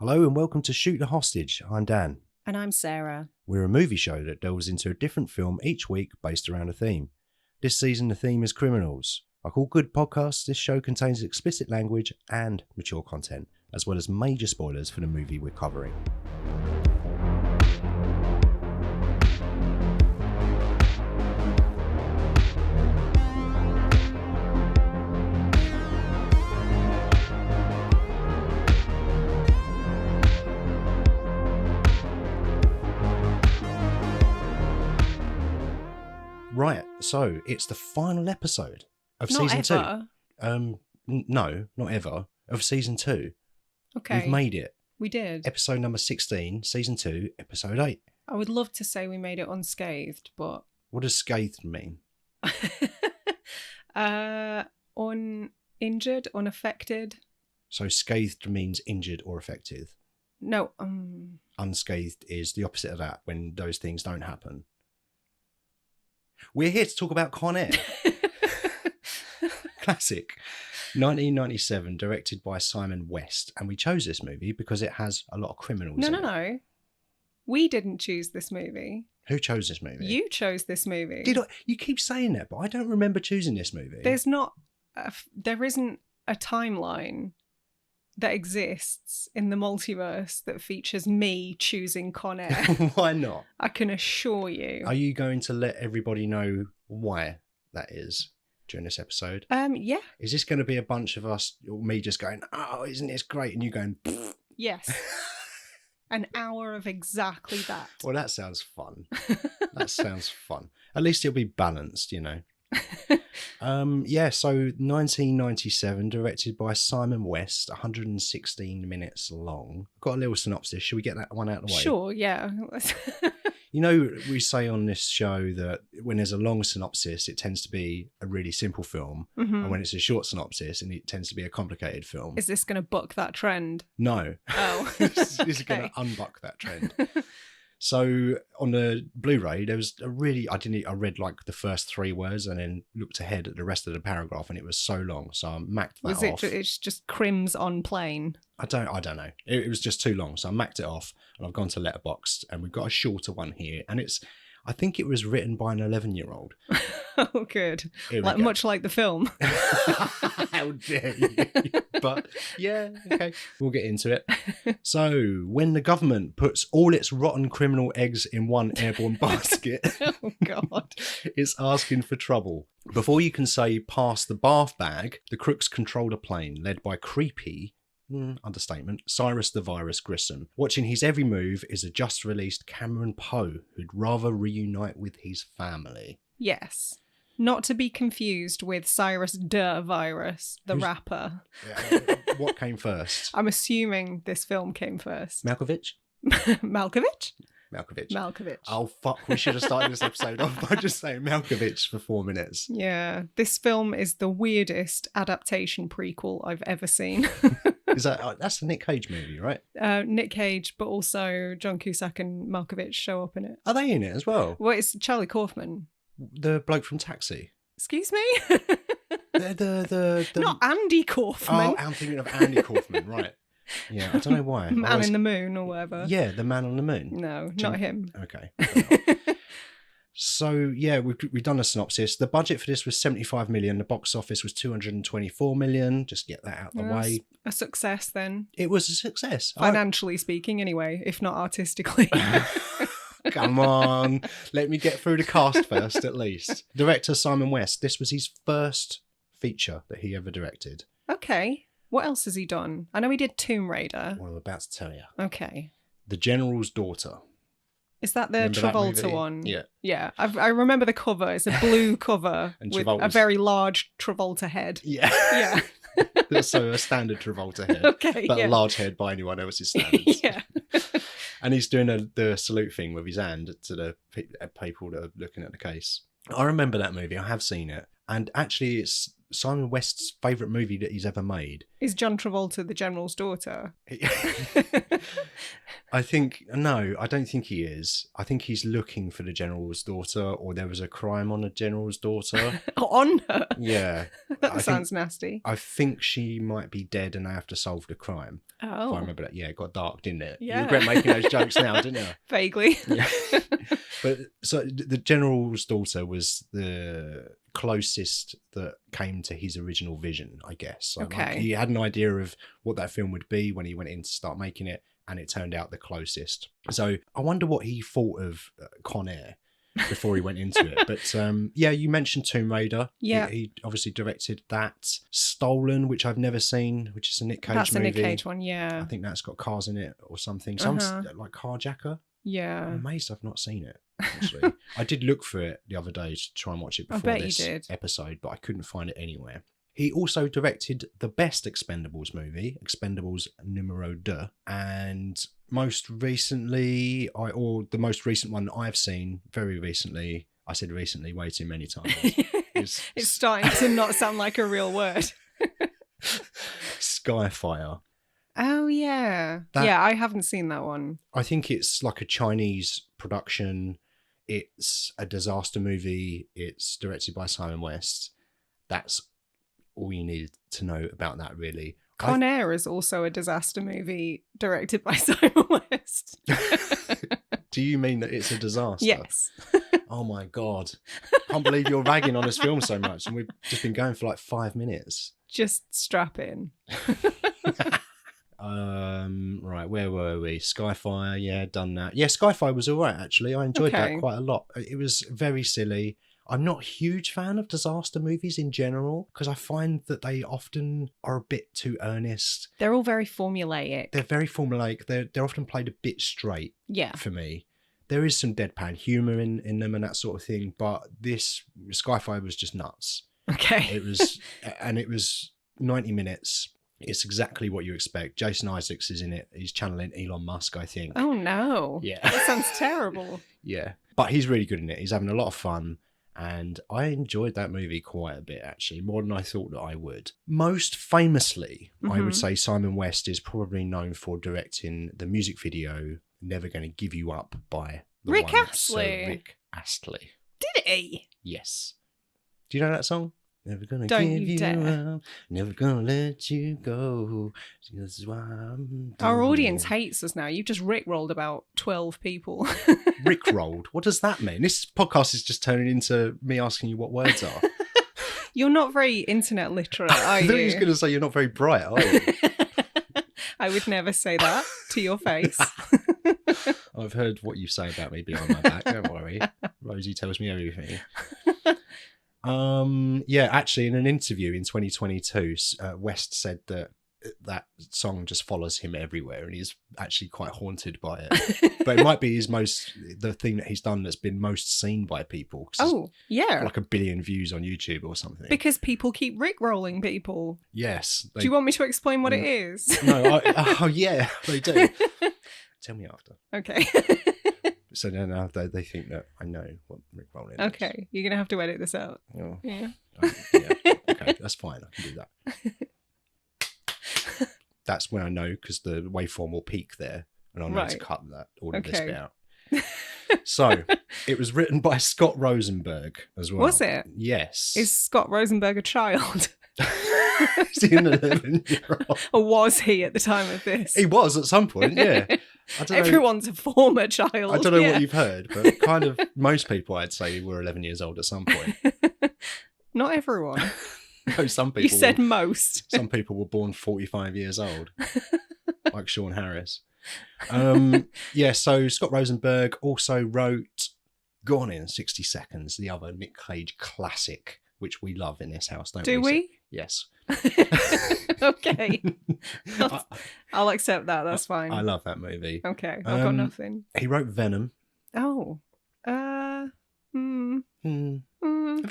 Hello and welcome to Shoot the Hostage. I'm Dan. And I'm Sarah. We're a movie show that delves into a different film each week based around a theme. This season the theme is criminals. Like all good podcasts, this show contains explicit language and mature content, as well as major spoilers for the movie we're covering. Right, so it's the final episode of season 2. No, not ever. Of season 2. Okay. We've made it. We did. Episode number 16, season 2, episode 8. I would love to say we made it unscathed, but... What does scathed mean? Uninjured, unaffected. So scathed means injured or affected. No. Unscathed is the opposite of that, when those things don't happen. We're here to talk about Con Air. Classic. 1997, directed by Simon West. And we chose this movie because it has a lot of criminals in it. No. We didn't choose this movie. Who chose this movie? You chose this movie. Did I? You keep saying that, but I don't remember choosing this movie. There isn't a timeline that exists in the multiverse that features me choosing Con Air. Why not? I can assure you. Are you going to let everybody know why that is during this episode? Yeah. Is this going to be a bunch of us, or me just going, oh, isn't this great? And you going, pfft. Yes. An hour of exactly that. Well, that sounds fun. That sounds fun. At least it'll be balanced, you know. So 1997, directed by Simon West, 116 minutes long. I've got a little synopsis. Should we get that one out of the way? Sure, yeah. You know, we say on this show that when there's a long synopsis, it tends to be a really simple film. Mm-hmm. And when it's a short synopsis, it tends to be a complicated film. Is this going to buck that trend? No. Oh, This is going to unbuck that trend. So on the Blu-ray, there was I read like the first 3 words and then looked ahead at the rest of the paragraph, and it was so long. So I macked that off. It's just crims on plain? I don't know. It was just too long. So I macked it off and I've gone to Letterboxd, and we've got a shorter one here. And I think it was written by an 11-year-old. Oh, good. Much like the film. How dare you? But yeah, okay, we'll get into it. So, when the government puts all its rotten criminal eggs in one airborne basket, Oh, God. it's asking for trouble. Before you can say pass the bath bag, the crooks control a plane led by creepy, understatement, Cyrus the Virus Grissom. Watching his every move is a just-released Cameron Poe, who'd rather reunite with his family. Yes. Not to be confused with Cyrus the Virus, the rapper. What came first? I'm assuming this film came first. Malkovich? Malkovich? Malkovich. Oh, fuck. We should have started this episode off by just saying Malkovich for 4 minutes. Yeah. This film is the weirdest adaptation prequel I've ever seen. That's the Nic Cage movie, right? Nic Cage, but also John Cusack and Malkovich show up in it. Are they in it as well? Well, it's Charlie Kaufman. The bloke from Taxi. Excuse me? the Not Andy Kaufman. Oh, I'm thinking of Andy Kaufman, right. Yeah, I don't know why. Man in the Moon or whatever. Yeah, the Man on the Moon. No, not him. Okay. So, yeah, we've done a synopsis. The budget for this was 75 million. The box office was 224 million. Just get that out of the way. A success then. It was a success. Financially speaking, anyway, if not artistically. Come on. Let me get through the cast first, at least. Director Simon West. This was his first feature that he ever directed. Okay. What else has he done? I know he did Tomb Raider. Well, I'm about to tell you. Okay. The General's Daughter. Is that the Remember Travolta that one? Yeah. Yeah. I remember the cover. It's a blue cover with a very large Travolta head. Yeah. Yeah. So a standard Travolta head. Okay. But a large head by anyone else's standards. Yeah. And he's doing the salute thing with his hand to the people that are looking at the case. I remember that movie. I have seen it. And actually, it's Simon West's favourite movie that he's ever made. Is John Travolta the General's Daughter? I don't think he is. I think he's looking for the general's daughter, or there was a crime on the general's daughter. On her? Yeah. That sounds nasty. I think she might be dead and they have to solve the crime. Oh. If I remember that. Yeah, it got dark, didn't it? Yeah. You regret making those jokes now, didn't you? Vaguely. Yeah. But so the general's daughter was the closest that came to his original vision, I guess. So, Okay. he had an idea of what that film would be when he went in to start making it, and it turned out the closest. So I wonder what he thought of Con Air before he went into it. But yeah, you mentioned Tomb Raider. Yeah. He obviously directed that. Stolen, which I've never seen, which is a Nic Cage movie. That's a Nic Cage one, yeah. I think that's got cars in it or something. Some like Carjacker. Yeah. I'm amazed I've not seen it, actually. I did look for it the other day to try and watch it before this episode, but I couldn't find it anywhere. He also directed the best Expendables movie, Expendables numero 2, and most recently, the most recent one I've seen very recently, I said recently way too many times. It's starting to not sound like a real word. Skyfire. Oh, yeah. Yeah, I haven't seen that one. I think it's like a Chinese production. It's a disaster movie. It's directed by Simon West. That's all you need to know about that, really. Con Air is also a disaster movie directed by Simon West. Do you mean that it's a disaster? Yes. Oh my God. Can't believe you're ragging on this film so much, and we've just been going for like 5 minutes. Just strap in. Right, where were we? Skyfire, yeah, done that. Yeah, Skyfire was all right, actually. I enjoyed that quite a lot. It was very silly. I'm not a huge fan of disaster movies in general because I find that they often are a bit too earnest. They're all very formulaic. They're very formulaic. They're often played a bit straight. Yeah. For me. There is some deadpan humour in them and that sort of thing, but this Skyfire was just nuts. Okay. It was 90 minutes. It's exactly what you expect. Jason Isaacs is in it. He's channeling Elon Musk, I think. Oh, no. Yeah. That sounds terrible. Yeah. But he's really good in it. He's having a lot of fun. And I enjoyed that movie quite a bit, actually, more than I thought that I would. Most famously, I would say Simon West is probably known for directing the music video Never Gonna Give You Up by Rick Astley. Rick Astley. Did he? Yes. Do you know that song? Never gonna Don't give you you dare. up, never gonna let you go. This is why I'm Our doing audience it. hates us now. You've just rickrolled about 12 people. Rickrolled? What does that mean? This podcast is just turning into me asking you what words are. You're not very internet literate, are I thought you was you? going to say you're not very bright, are you? I would never say that to your face. I've heard what you say about me behind my back. Don't worry. Rosie tells me everything. Yeah, actually, in an interview in 2022, West said that song just follows him everywhere, and he's actually quite haunted by it. But it might be the thing that he's done that's been most seen by people. Oh, yeah. Like 1 billion views on YouTube or something. Because people keep rickrolling people. Yes. Do you want me to explain what it is? No. Oh, yeah, they do. Tell me after. Okay. So now they think that I know what Rickrolling is. Okay, you're going to have to edit this out. Oh. Yeah. Yeah. Okay, that's fine. I can do that. That's when I know, because the waveform will peak there, and I'll know to cut all of this bit out. So, it was written by Scott Rosenberg as well. Was it? Yes. Is Scott Rosenberg a child? Is he an 11-year-old? Or was he at the time of this? He was at some point, yeah. I don't know. Everyone's a former child. I don't know what you've heard, but kind of most people, I'd say, were 11 years old at some point. Not everyone. No, some people. You said most. Some people were born 45 years old, like Sean Harris. Yeah, so Scott Rosenberg also wrote Gone in 60 Seconds, the other Nic Cage classic, which we love in this house, don't we? Do we? Yes. Okay. I'll accept that. That's fine. I love that movie. Okay, I've got nothing. He wrote Venom. Oh. Have you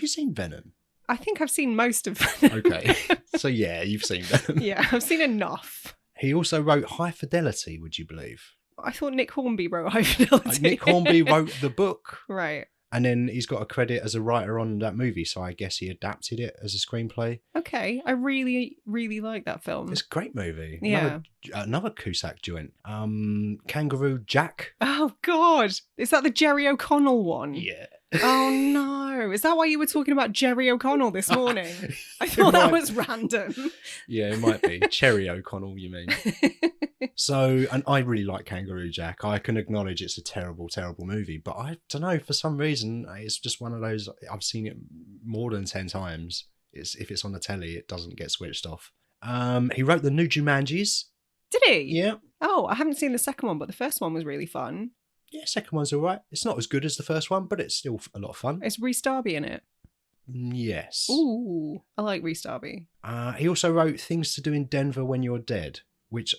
seen Venom? I think I've seen most of Venom. Okay. So yeah, you've seen Venom. Yeah, I've seen enough. He also wrote High Fidelity, would you believe? I thought Nick Hornby wrote High Fidelity. Nick Hornby wrote the book. Right. And then he's got a credit as a writer on that movie, so I guess he adapted it as a screenplay. Okay, I really, really like that film. It's a great movie. Yeah. Another Cusack joint. Kangaroo Jack. Oh, God. Is that the Jerry O'Connell one? Yeah. Oh, no. Is that why you were talking about Jerry O'Connell this morning? I thought that was random. Yeah, it might be. Cherry O'Connell, you mean? So, and I really like Kangaroo Jack. I can acknowledge it's a terrible, terrible movie, but I don't know, for some reason, it's just one of those, I've seen it more than 10 times. If it's on the telly, it doesn't get switched off. He wrote the new Jumanjis. Did he? Yeah. Oh, I haven't seen the second one, but the first one was really fun. Yeah, second one's all right. It's not as good as the first one, but it's still a lot of fun. Is Rhys Darby in it? Yes. Ooh, I like Rhys Darby. He also wrote Things to Do in Denver When You're Dead, which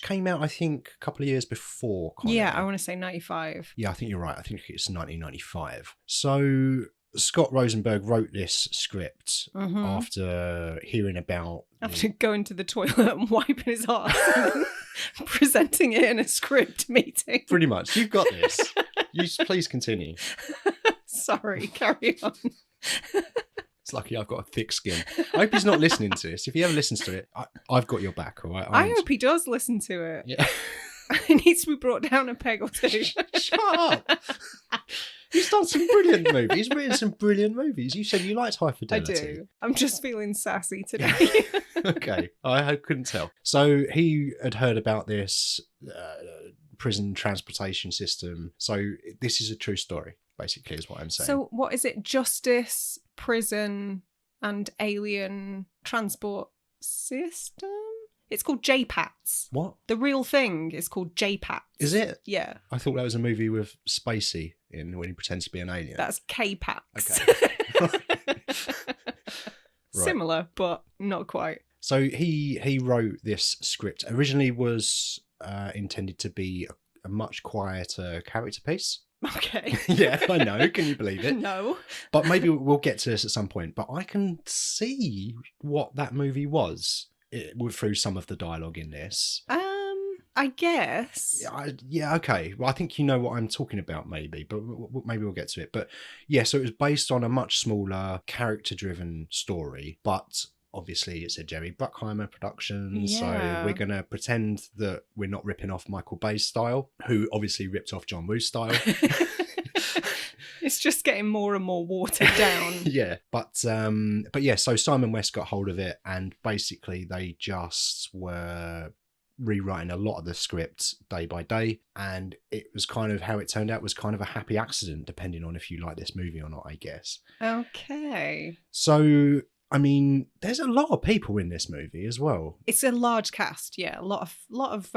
came out, I think, a couple of years before Con Yeah, Air. I want to say 95. Yeah, I think you're right. I think it's 1995. So Scott Rosenberg wrote this script after hearing about... After going to the toilet and wiping his ass and presenting it in a script meeting. Pretty much. You've got this. Please continue. Sorry, carry on. It's lucky I've got a thick skin. I hope he's not listening to this. If he ever listens to it, I've got your back, all right? I hope he does listen to it. Yeah. It needs to be brought down a peg or two. Shut up. He's done some brilliant movies. He's written some brilliant movies. You said you liked High Fidelity. I do. I'm just feeling sassy today. Okay. I couldn't tell. So he had heard about this prison transportation system. So this is a true story, basically, is what I'm saying. So what is it? Justice, prison, and alien transport system? It's called JPATS. What? The real thing is called JPATS. Is it? Yeah. I thought that was a movie with Spacey in when he pretends to be an alien. That's KPATS. Okay. Similar, but not quite. So he wrote this script. Originally was intended to be a much quieter character piece. Okay. Yeah, I know. Can you believe it? No. But maybe we'll get to this at some point. But I can see what that movie was through some of the dialogue in this. I guess. Yeah, okay. Well, I think you know what I'm talking about, maybe, but maybe we'll get to it. But yeah, so it was based on a much smaller, character-driven story, but obviously it's a Jerry Bruckheimer production, so we're going to pretend that we're not ripping off Michael Bay's style, who obviously ripped off John Woo's style. It's just getting more and more watered down. Yeah, but yeah, so Simon West got hold of it, and basically they just were rewriting a lot of the script day by day, and it was kind of how it turned out was kind of a happy accident, depending on if you like this movie or not, I guess. Okay. So I mean, there's a lot of people in this movie as well. It's a large cast, yeah. A lot of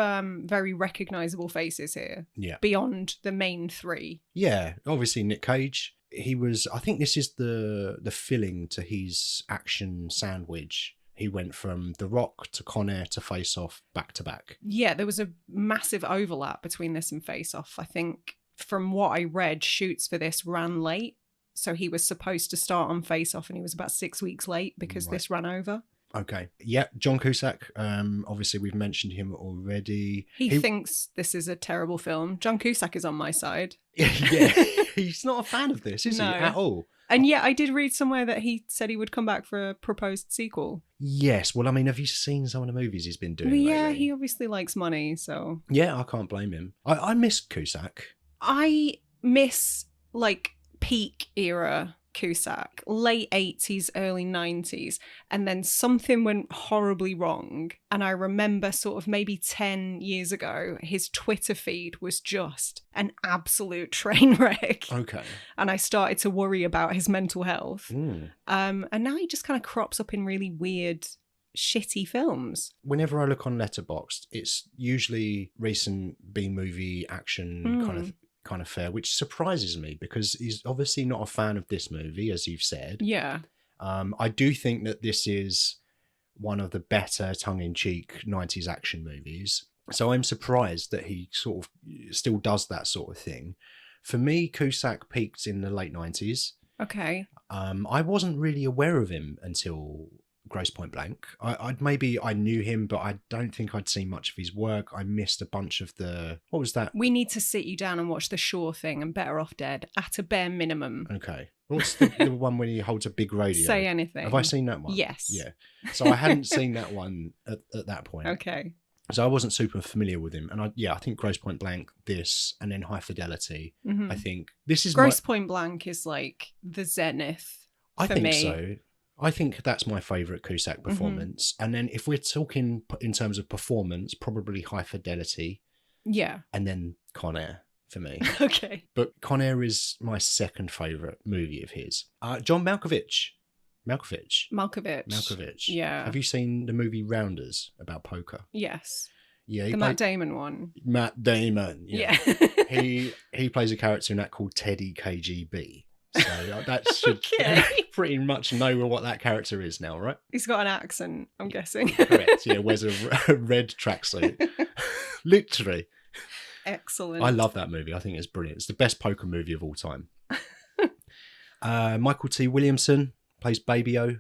very recognisable faces here. Yeah. Beyond the main three. Yeah, obviously Nic Cage. He was. I think this is the filling to his action sandwich. He went from The Rock to Con Air to Face Off back to back. Yeah, there was a massive overlap between this and Face Off. I think from what I read, shoots for this ran late. So he was supposed to start on Face Off and he was about 6 weeks late because this ran over. Okay. Yeah, John Cusack. Obviously, we've mentioned him already. He thinks this is a terrible film. John Cusack is on my side. Yeah, he's not a fan of this, is he, at all? And yeah, I did read somewhere that he said he would come back for a proposed sequel. Yes. Well, I mean, have you seen some of the movies he's been doing Yeah, lately? he obviously likes money, so... Yeah, I can't blame him. I miss Cusack. I miss, like, peak era Cusack, late 80s, early 90s, and then something went horribly wrong. And I remember sort of maybe 10 years ago, his Twitter feed was just an absolute train wreck. Okay. And I started to worry about his mental health. Mm. And now he just kind of crops up in really weird, shitty films. Whenever I look on Letterboxd, it's usually recent B-movie action kind of fare, which surprises me because he's obviously not a fan of this movie, as you've said. Yeah. I do think that this is one of the better tongue-in-cheek 90s action movies. So I'm surprised that he sort of still does that sort of thing. For me, Cusack peaked in the late 90s. Okay. I wasn't really aware of him until Grosse Point Blank. I knew him, but I don't think I'd seen much of his work. I missed a bunch of what was that? We need to sit you down and watch The Shore Thing and Better Off Dead at a bare minimum. Okay. What's the one when he holds a big radio? Say Anything. Have I seen that one? Yes. Yeah. So I hadn't seen that one at that point. Okay. So I wasn't super familiar with him. And I think Grosse Point Blank, this, and then High Fidelity. Mm-hmm. I think this is Grosse Point Blank is like the zenith for me. I think so. I think that's my favourite Cusack performance. Mm-hmm. And then if we're talking in terms of performance, probably High Fidelity. Yeah. And then Con Air for me. Okay. But Con Air is my second favourite movie of his. John Malkovich. Yeah. Have you seen the movie Rounders about poker? Yes. Yeah. The Matt Damon one. Matt Damon. Yeah. he plays a character in that called Teddy KGB. So that should pretty much know what that character is now, right? He's got an accent, I'm guessing. Correct. Yeah, wears a red tracksuit. Literally. Excellent. I love that movie. I think it's brilliant. It's the best poker movie of all time. Michael T. Williamson plays Baby-O.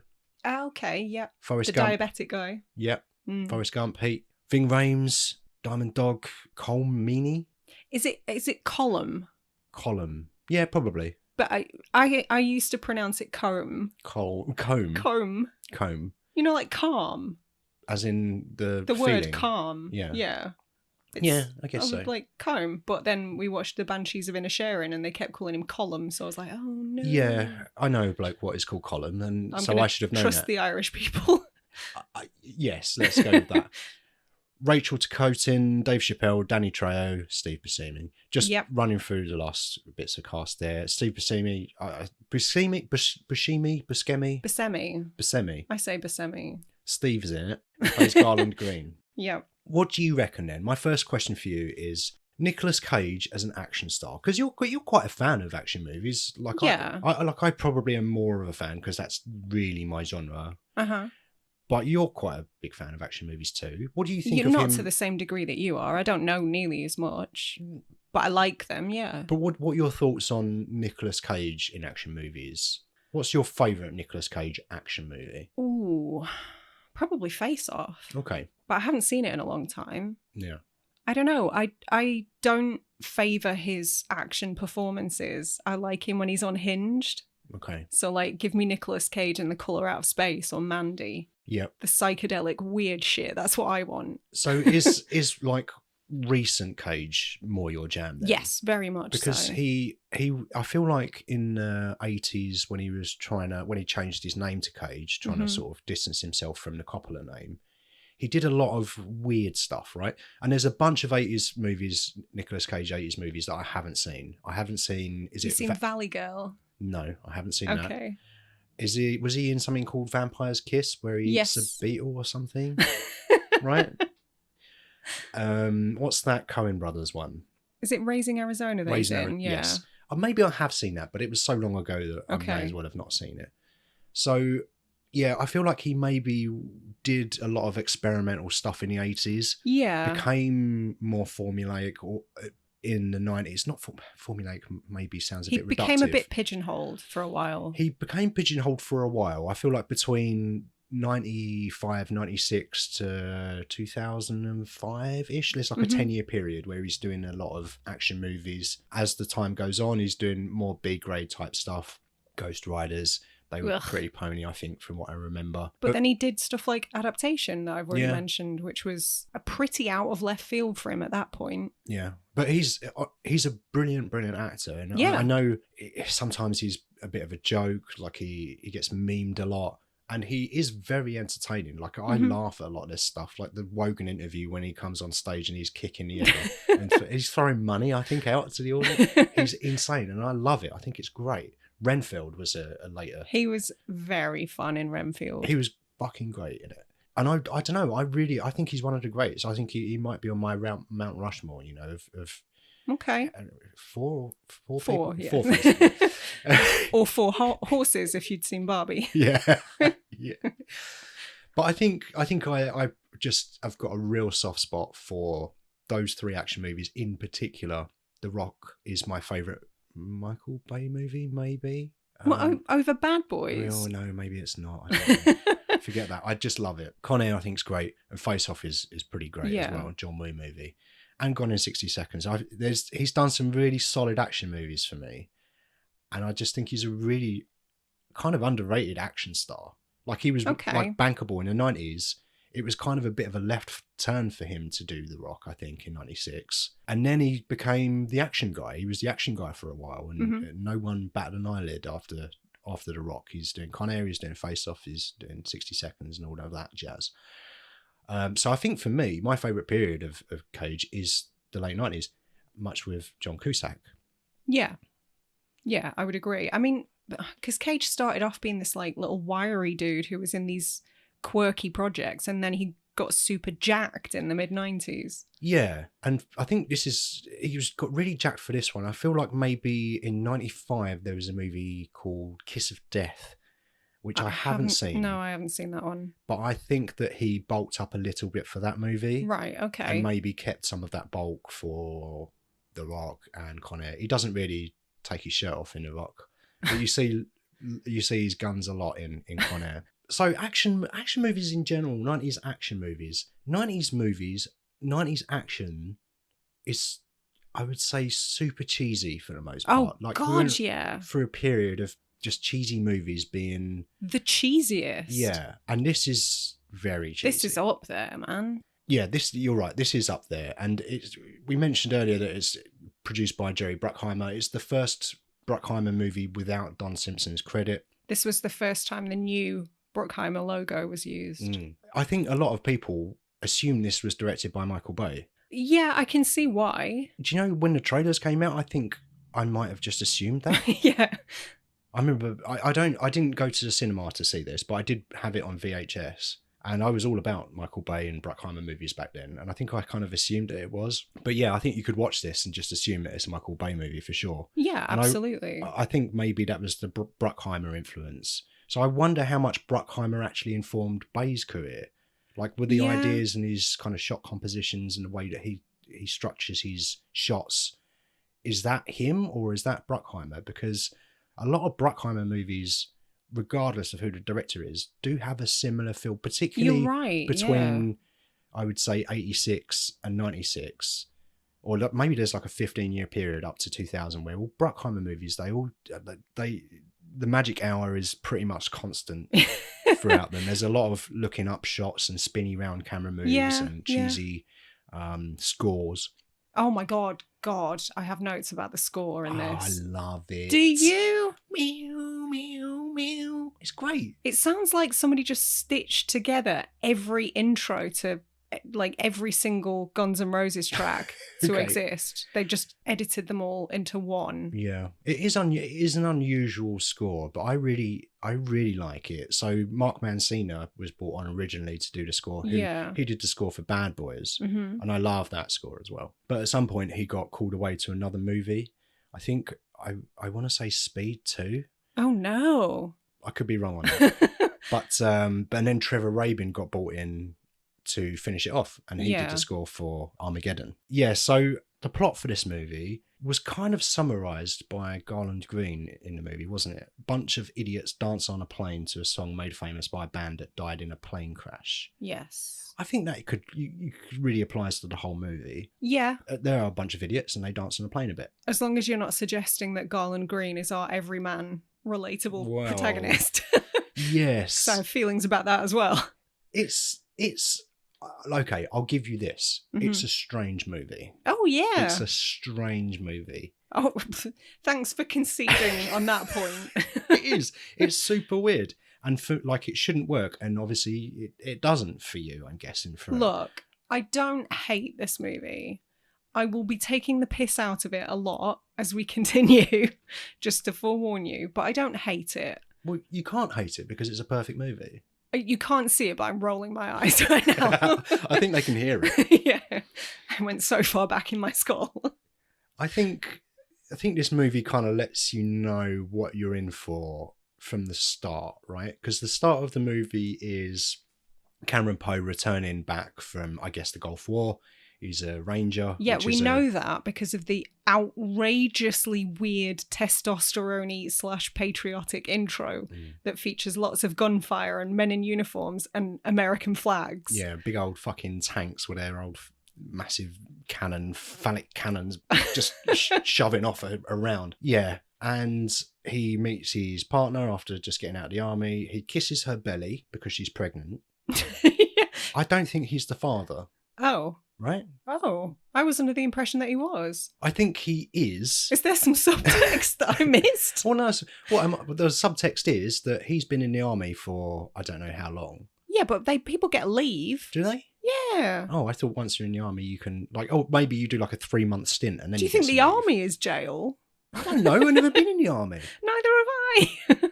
Okay, yeah. Forrest the Gump. diabetic guy. Yep. Forrest Gump, Pete. Ving Rhames, Diamond Dog, Colm Meaney. Is it Column? Column. Yeah, probably. But I used to pronounce it comb. Comb. You know, like calm. As in the word feeling. calm. Yeah. Yeah. I guess so. Like comb, but then we watched the Banshees of Inisherin and they kept calling him Column, so I was like, oh no. Yeah, I know bloke what is called Column, and so I should have known trust that. the Irish people. Yes, let's go with that. Rachel Ticotin, Dave Chappelle, Danny Trejo, Steve Buscemi. Just running through the last bits of cast there. Steve Buscemi, Buscemi. I say Buscemi. Steve's in it. He plays Garland Green. Yeah. What do you reckon then? My first question for you is Nicolas Cage as an action star, because you're quite a fan of action movies. Like I probably am more of a fan because that's really my genre. But you're quite a big fan of action movies too. What do you think of him? You're not to the same degree that you are. I don't know nearly as much, but I like them, yeah. But what are your thoughts on Nicolas Cage in action movies? What's your favourite Nicolas Cage action movie? Ooh, probably Face Off. Okay. But I haven't seen it in a long time. Yeah. I don't know. I don't favour his action performances. I like him when he's unhinged. Okay. So, like, give me Nicolas Cage in The Colour Out of Space or Mandy. Yep. The psychedelic weird shit. That's what I want. So is like recent Cage more your jam then? Yes, very much because so. he I feel like in the 80s when he changed his name to Cage, trying to sort of distance himself from the Coppola name, he did a lot of weird stuff, right? And there's a bunch of 80s movies, Nicolas Cage 80s movies that I haven't seen. You've seen Valley Girl? No, I haven't seen that. Okay. Was he in something called Vampire's Kiss where he eats a beetle or something? Right? What's that Coen Brothers one? Is it Raising Arizona that he's in? Yeah. Yes. Maybe I have seen that, but it was so long ago that I may as well have not seen it. So, yeah, I feel like he maybe did a lot of experimental stuff in the 80s. Yeah. Became more formulaic or in the 90s. Not formulaic, maybe sounds a bit reductive. He became a bit pigeonholed for a while. He became pigeonholed for a while. I feel like between 95, 96 to 2005-ish. There's like a 10-year period where he's doing a lot of action movies. As the time goes on, he's doing more B-grade type stuff. Ghost Riders. They were pretty pony, I think, from what I remember. But then he did stuff like Adaptation that I've already mentioned, which was a pretty out of left field for him at that point. Yeah. But he's a brilliant, brilliant actor. And I know sometimes he's a bit of a joke. Like he gets memed a lot. And he is very entertaining. Like I laugh at a lot of this stuff. Like the Wogan interview when he comes on stage and he's kicking the air. And he's throwing money, I think, out to the audience. He's insane. And I love it. I think it's great. Renfield was a later. He was very fun in Renfield. He was fucking great in it. And I don't know, I think he's one of the greats. I think he might be on my Mount Rushmore, you know, of okay. Four people? Yeah. Four or four horses if you'd seen Barbie. Yeah. Yeah. But I think I just have got a real soft spot for those three action movies in particular. The Rock is my favourite Michael Bay movie, maybe. Over Bad Boys? Oh no, maybe it's not. I don't know. Forget that. I just love it. Con Air, I think, is great. And Face Off is pretty great as Yeah. well. John Woo movie. And Gone in 60 Seconds. He's done some really solid action movies for me. And I just think he's a really kind of underrated action star. Like he was Okay. like bankable in the 90s. It was kind of a bit of a left turn for him to do The Rock, I think, in 96. And then he became the action guy. He was the action guy for a while. And no one batted an eyelid after The Rock. He's doing Con Air, he's doing Face Off, he's doing 60 Seconds and all of that jazz. So I think for me, my favourite period of Cage is the late 90s, much with John Cusack. Yeah. Yeah, I would agree. I mean, because Cage started off being this like little wiry dude who was in these quirky projects, and then he got super jacked in the mid-90s. Yeah, and I think got really jacked for this one. I feel like maybe in 95 there was a movie called Kiss of Death, which I haven't seen. No, I haven't seen that one. But I think that he bulked up a little bit for that movie. Right, okay. And maybe kept some of that bulk for The Rock and Con Air. He doesn't really take his shirt off in The Rock. But you see his guns a lot in Con Air. So action movies in general, 90s action movies. 90s action is, I would say, super cheesy for the most part. Oh, God, yeah. For a period of just cheesy movies being... the cheesiest. Yeah, and this is very cheesy. This is up there, man. Yeah, you're right. This is up there. And we mentioned earlier that it's produced by Jerry Bruckheimer. It's the first Bruckheimer movie without Don Simpson's credit. This was the first time the new Bruckheimer logo was used. I think a lot of people assume this was directed by Michael Bay. Yeah, I can see why. Do you know when the trailers came out? I think I might have just assumed that. Yeah. I remember I didn't go to the cinema to see this, but I did have it on VHS. And I was all about Michael Bay and Bruckheimer movies back then. And I think I kind of assumed that it was. But yeah, I think you could watch this and just assume that it's a Michael Bay movie for sure. Yeah, and absolutely. I think maybe that was the Bruckheimer influence. So I wonder how much Bruckheimer actually informed Bay's career. Like with the ideas and his kind of shot compositions and the way that he structures his shots. Is that him or is that Bruckheimer? Because a lot of Bruckheimer movies, regardless of who the director is, do have a similar feel, particularly between, I would say, 86 and 96. Or maybe there's like a 15-year period up to 2000 where all Bruckheimer movies, the magic hour is pretty much constant throughout them. There's a lot of looking up shots and spinny round camera moves and cheesy scores. Oh my God, I have notes about the score in this. I love it. Do you? Meow, meow, meow. It's great. It sounds like somebody just stitched together every intro to like every single Guns N' Roses track to exist. They just edited them all into one. Yeah, it is an unusual score, but I really like it. So Mark Mancina was brought on originally to do the score. He did the score for Bad Boys, and I love that score as well. But at some point, he got called away to another movie. I think I want to say Speed 2. Oh no, I could be wrong on that. But and then Trevor Rabin got brought in to finish it off, and he did the score for Armageddon. Yeah, so the plot for this movie was kind of summarized by Garland Green in the movie, wasn't it? A bunch of idiots dance on a plane to a song made famous by a band that died in a plane crash. Yes. I think that you really applies to the whole movie. Yeah. There are a bunch of idiots and they dance on a plane a bit. As long as you're not suggesting that Garland Green is our everyman relatable protagonist. Yes. So I have feelings about that as well. It's okay, I'll give you this. It's a strange movie. Oh, yeah. It's a strange movie. Oh, thanks for conceding on that point. It is. It's super weird. And it shouldn't work. And obviously it doesn't for you, I'm guessing. Look, I don't hate this movie. I will be taking the piss out of it a lot as we continue, just to forewarn you. But I don't hate it. Well, you can't hate it because it's a perfect movie. You can't see it, but I'm rolling my eyes right now. I think they can hear it. Yeah. I went so far back in my skull. I think this movie kind of lets you know what you're in for from the start, right? Because the start of the movie is Cameron Poe returning back from, I guess, the Gulf War. He's a ranger. Yeah, which we is know that because of the outrageously weird testosterone-y / patriotic intro that features lots of gunfire and men in uniforms and American flags. Yeah, big old fucking tanks with their old massive phallic cannons just shoving off around. Yeah, and he meets his partner after just getting out of the army. He kisses her belly because she's pregnant. Yeah. I don't think he's the father. Oh. Right? Oh. I was under the impression that he was. I think he is. Is there some subtext that I missed? Well, no. The subtext is that he's been in the army for I don't know how long. Yeah, but people get leave. Do they? Yeah. Oh, I thought once you're in the army, you can maybe you do like a 3-month stint and then. Do you think the army is jail? I don't know. I've never been in the army. Neither have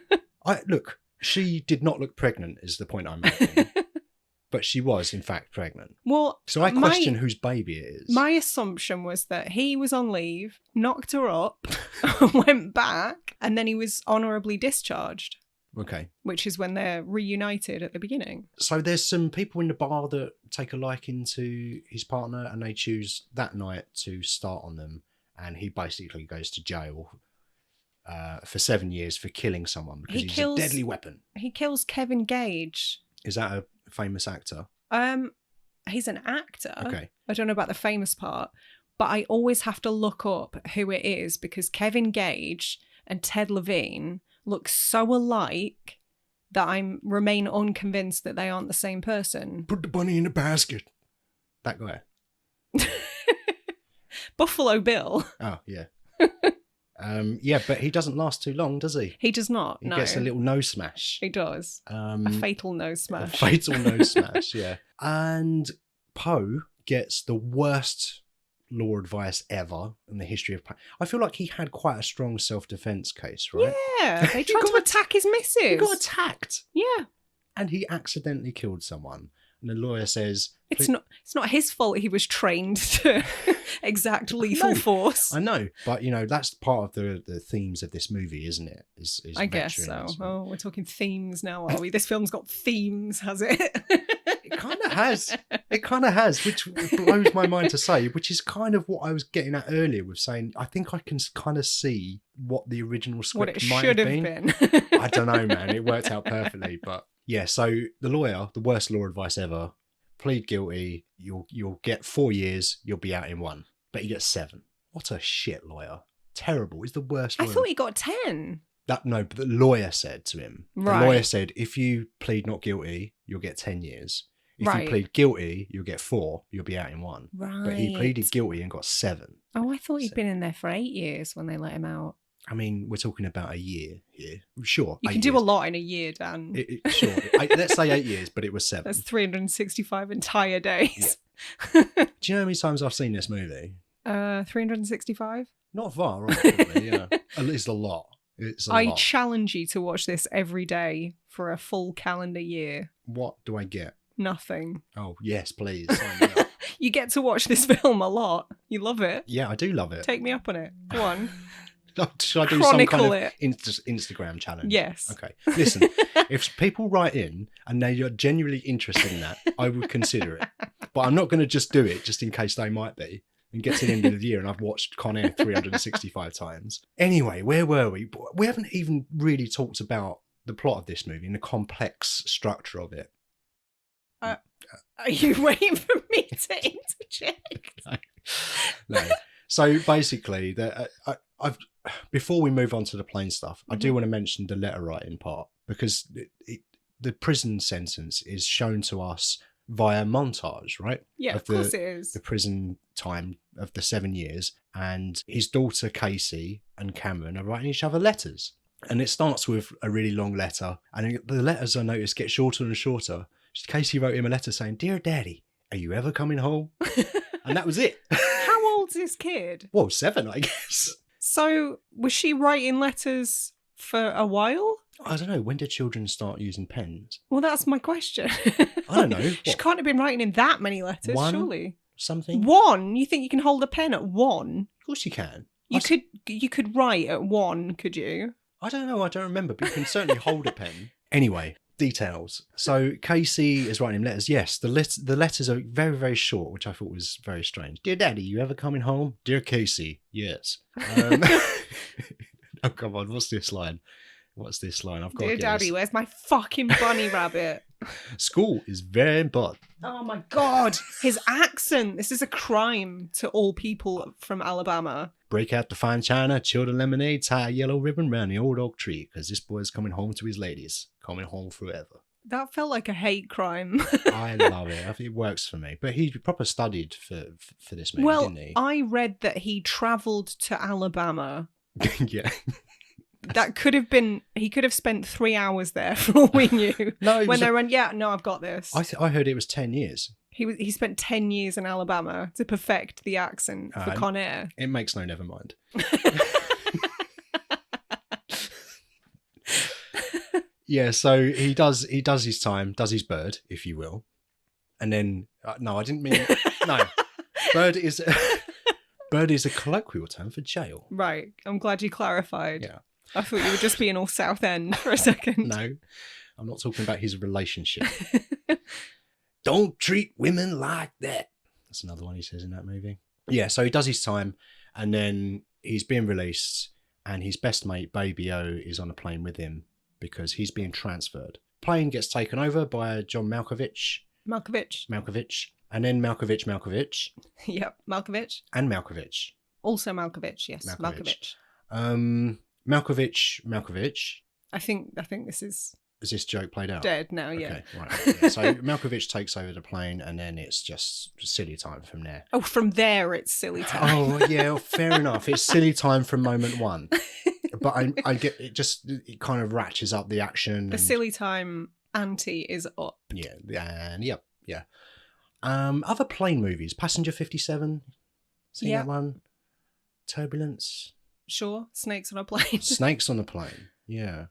I. Look. She did not look pregnant. Is the point I'm making. But she was, in fact, pregnant. Well, so I question whose baby it is. My assumption was that he was on leave, knocked her up, went back, and then he was honourably discharged. Okay. Which is when they're reunited at the beginning. So there's some people in the bar that take a liking to his partner and they choose that night to start on them. And he basically goes to jail for 7 years for killing someone because he's a deadly weapon. He kills Kevin Gage. Is that a famous actor? He's an actor. Okay. I don't know about the famous part, but I always have to look up who it is because Kevin Gage and Ted Levine look so alike that I remain unconvinced that they aren't the same person. Put the bunny in the basket. That guy. Buffalo Bill. Oh, yeah. Yeah, but he doesn't last too long, does he? He does not, He gets a little nose smash. He does. A fatal nose smash. A fatal nose smash, yeah. And Poe gets the worst law advice ever in the history of... I feel like he had quite a strong self-defense case, right? Yeah, they tried to attack his missus. He got attacked. Yeah. And he accidentally killed someone. And the lawyer says... It's not his fault he was trained to exact lethal force. I know, but that's part of the themes of this movie, isn't it? Is I guess so. Oh, we're talking themes now, are we? This film's got themes, has it? It kind of has. It kind of has, which blows my mind to say, which is kind of what I was getting at earlier with saying, I think I can kind of see what the original script might have been. I don't know, man. It worked out perfectly, but yeah, so the lawyer, the worst law advice ever, plead guilty, you'll get 4 years, you'll be out in 1. But he gets 7. What a shit lawyer. Terrible. He's the worst lawyer. I thought he got 10. No, but the lawyer said to him. Right. The lawyer said, if you plead not guilty, you'll get 10 years. If you plead guilty, you'll get 4, you'll be out in 1. Right. But he pleaded guilty and got 7. Oh, I thought he'd been in there for 8 years when they let him out. I mean, we're talking about a year here. Sure. You can do a lot in a year, Dan. Sure. Let's say 8 years, but it was 7. That's 365 entire days. Yeah. Do you know how many times I've seen this movie? 365? Not far, probably, yeah. It's a lot. I challenge you to watch this every day for a full calendar year. What do I get? Nothing. Oh, yes, please. Sign me up. You get to watch this film a lot. You love it. Yeah, I do love it. Take me up on it. Go on. Should I do Chronicle some kind of it. Instagram challenge? Yes. Okay. Listen, if people write in and they are genuinely interested in that, I would consider it. But I'm not going to just do it just in case they might be. And get to the end of the year and I've watched Con Air 365 times. Anyway, where were we? We haven't even really talked about the plot of this movie and the complex structure of it. Are you waiting for me to interject? No. So basically, before we move on to the plain stuff, I do want to mention the letter writing part because the prison sentence is shown to us via montage, right? Yeah, of course it is. The prison time of the 7 years, and his daughter Casey and Cameron are writing each other letters. And it starts with a really long letter, and the letters I noticed get shorter and shorter. Casey wrote him a letter saying, "Dear Daddy, are you ever coming home?" And that was it. How old's this kid? Well, 7, I guess. So was she writing letters for a while? I don't know. When did children start using pens? Well, that's my question. I don't know. She can't have been writing in that many letters, surely. Something? 1? You think you can hold a pen at 1? Of course you can. You could write at 1, could you? I don't know. I don't remember, but you can certainly hold a pen. Anyway, Details. So Casey is writing him letters. Yes, the letters are very, very short, which I thought was very strange. Dear Daddy, you ever coming home? Dear Casey, yes. Oh, come on, what's this line? I've got Dear to get Daddy, this. where's my fucking bunny rabbit? School is very important. Oh my God. His accent. This is a crime to all people from Alabama. Break out the fine china, chill the lemonade, tie a yellow ribbon round the old oak tree, because this boy's coming home to his ladies. Coming home forever. That felt like a hate crime. I love it. I think it works for me. But he proper studied for this movie, Well, didn't he? I read that he travelled to Alabama. Yeah. That could have been, he could have spent 3 hours there for all we knew. No, when they went, yeah, no, I've got this. I heard it was 10 years. He spent 10 years in Alabama to perfect the accent for Con Air. It makes no never mind. Yeah, so he does his time, does his bird, if you will. And then, no, I didn't mean, no. Bird is a colloquial term for jail. Right. I'm glad you clarified. Yeah. I thought you were just being all South End for a second. No, I'm not talking about his relationship. Don't treat women like that. That's another one he says in that movie. Yeah, so he does his time, and then he's being released, and his best mate, Baby O, is on a plane with him because he's being transferred. Plane gets taken over by John Malkovich. And then Malkovich. Yep, Malkovich. And Malkovich. Also Malkovich, yes. Malkovich. Malkovich. I think this is this joke played out? Dead now, yeah. Okay, right. Yeah. So Malkovich takes over the plane, and then it's just silly time from there. Oh, from there it's silly time. Oh, yeah, fair enough. It's silly time from moment one. But I get it. It kind of ratchets up the action. The silly time ante is up. Yeah, and yeah. Other plane movies. Passenger 57. Seen that one? Turbulence. Sure. Snakes on a plane. Snakes on a plane. Yeah.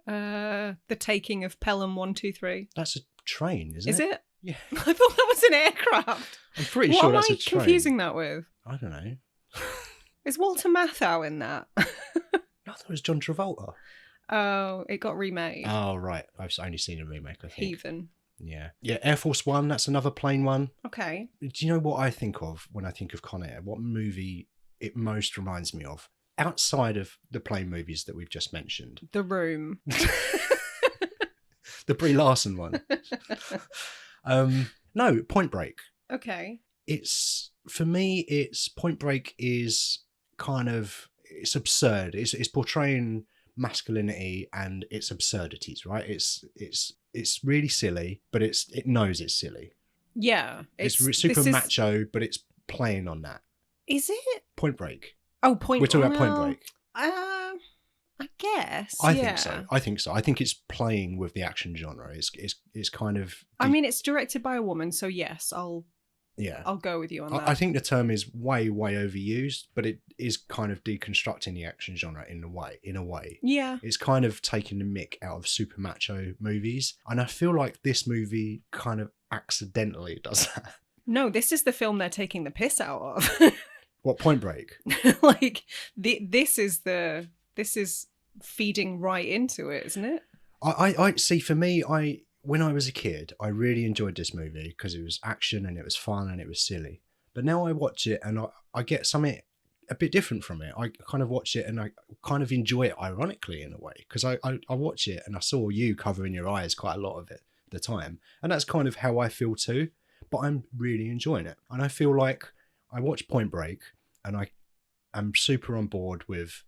The Taking of Pelham 123. That's a train, isn't it? Is it? Yeah. I thought that was an aircraft. I'm pretty sure that's a What train. am I confusing that with? I don't know. Is Walter Matthau in that? I thought it was John Travolta. Oh, it got remade. Oh, right. I've only seen a remake, I think. Heathen. Yeah. Yeah, Air Force One, that's another plane one. Okay. Do you know what I think of when I think of Con Air? What movie it most reminds me of? Outside of the plane movies that we've just mentioned. The Room. The Brie Larson one. No, Point Break. Okay. For me, Point Break is kind of, it's absurd. It's portraying masculinity and its absurdities, right? It's really silly, but it knows it's silly. Yeah. It's super macho, but it's playing on that. Is it? Point Break. Oh, Point Break. We're talking about Point Break. I guess. I think so. I think it's playing with the action genre. It's kind of. I mean, it's directed by a woman, so yes, I'll go with you on that. I think the term is way overused, but it is kind of deconstructing the action genre in a way. Yeah. It's kind of taking the mick out of super macho movies, and I feel like this movie kind of accidentally does that. No, this is the film they're taking the piss out of. What, Point Break? Like this is feeding right into it, isn't it? I see. For me, when I was a kid, I really enjoyed this movie because it was action and it was fun and it was silly. But now I watch it and I get something a bit different from it. I kind of watch it and I kind of enjoy it ironically in a way, because I watch it and I saw you covering your eyes quite a lot of it at the time, and that's kind of how I feel too. But I'm really enjoying it, and I feel like I watch Point Break and I am super on board with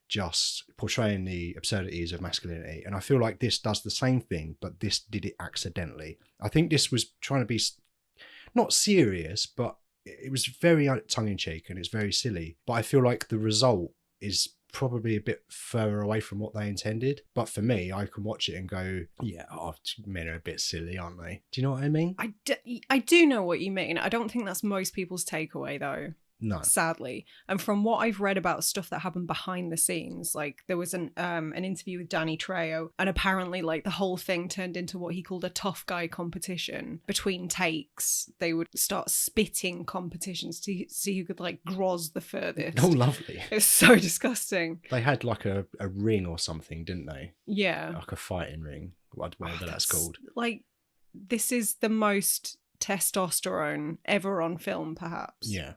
just portraying the absurdities of masculinity, and I feel like this does the same thing, but this did it accidentally. I think this was trying to be not serious, but it was very tongue-in-cheek and it's very silly, but I feel like the result is probably a bit further away from what they intended. But for me, I can watch it and go, yeah, men are a bit silly, aren't they? Do you know what I mean? I do know what you mean. I don't think that's most people's takeaway though. No. Sadly. And from what I've read about stuff that happened behind the scenes, like there was an interview with Danny Trejo, and apparently like the whole thing turned into what he called a tough guy competition. Between takes, they would start spitting competitions to see who could like groz the furthest. Oh, lovely. It's so disgusting. They had like a ring or something, didn't they? Yeah. Like a fighting ring. whatever that's called. Like, this is the most testosterone ever on film, perhaps. Yeah.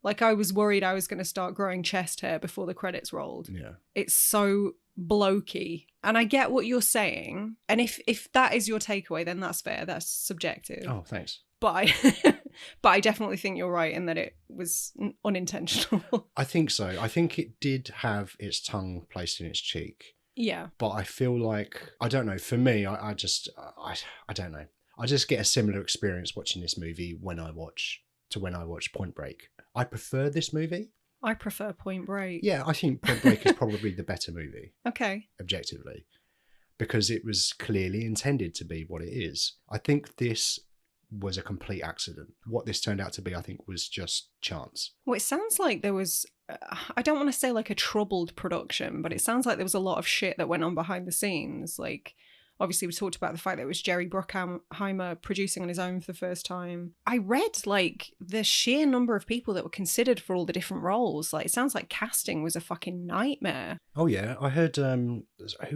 Like, I was worried I was going to start growing chest hair before the credits rolled. Yeah. It's so blokey. And I get what you're saying. And if that is your takeaway, then that's fair. That's subjective. Oh, thanks. But I definitely think you're right in that it was unintentional. I think so. I think it did have its tongue placed in its cheek. Yeah. But I feel like, I don't know, for me, I don't know. I just get a similar experience watching this movie when I watch Point Break. I prefer this movie. I prefer Point Break. Yeah, I think Point Break is probably the better movie. Okay. Objectively. Because it was clearly intended to be what it is. I think this was a complete accident. What this turned out to be, I think, was just chance. Well, it sounds like there was, I don't want to say like a troubled production, but it sounds like there was a lot of shit that went on behind the scenes. Like, obviously we talked about the fact that it was Jerry Bruckheimer producing on his own for the first time. I read like the sheer number of people that were considered for all the different roles. Like, it sounds like casting was a fucking nightmare. Oh yeah, I heard who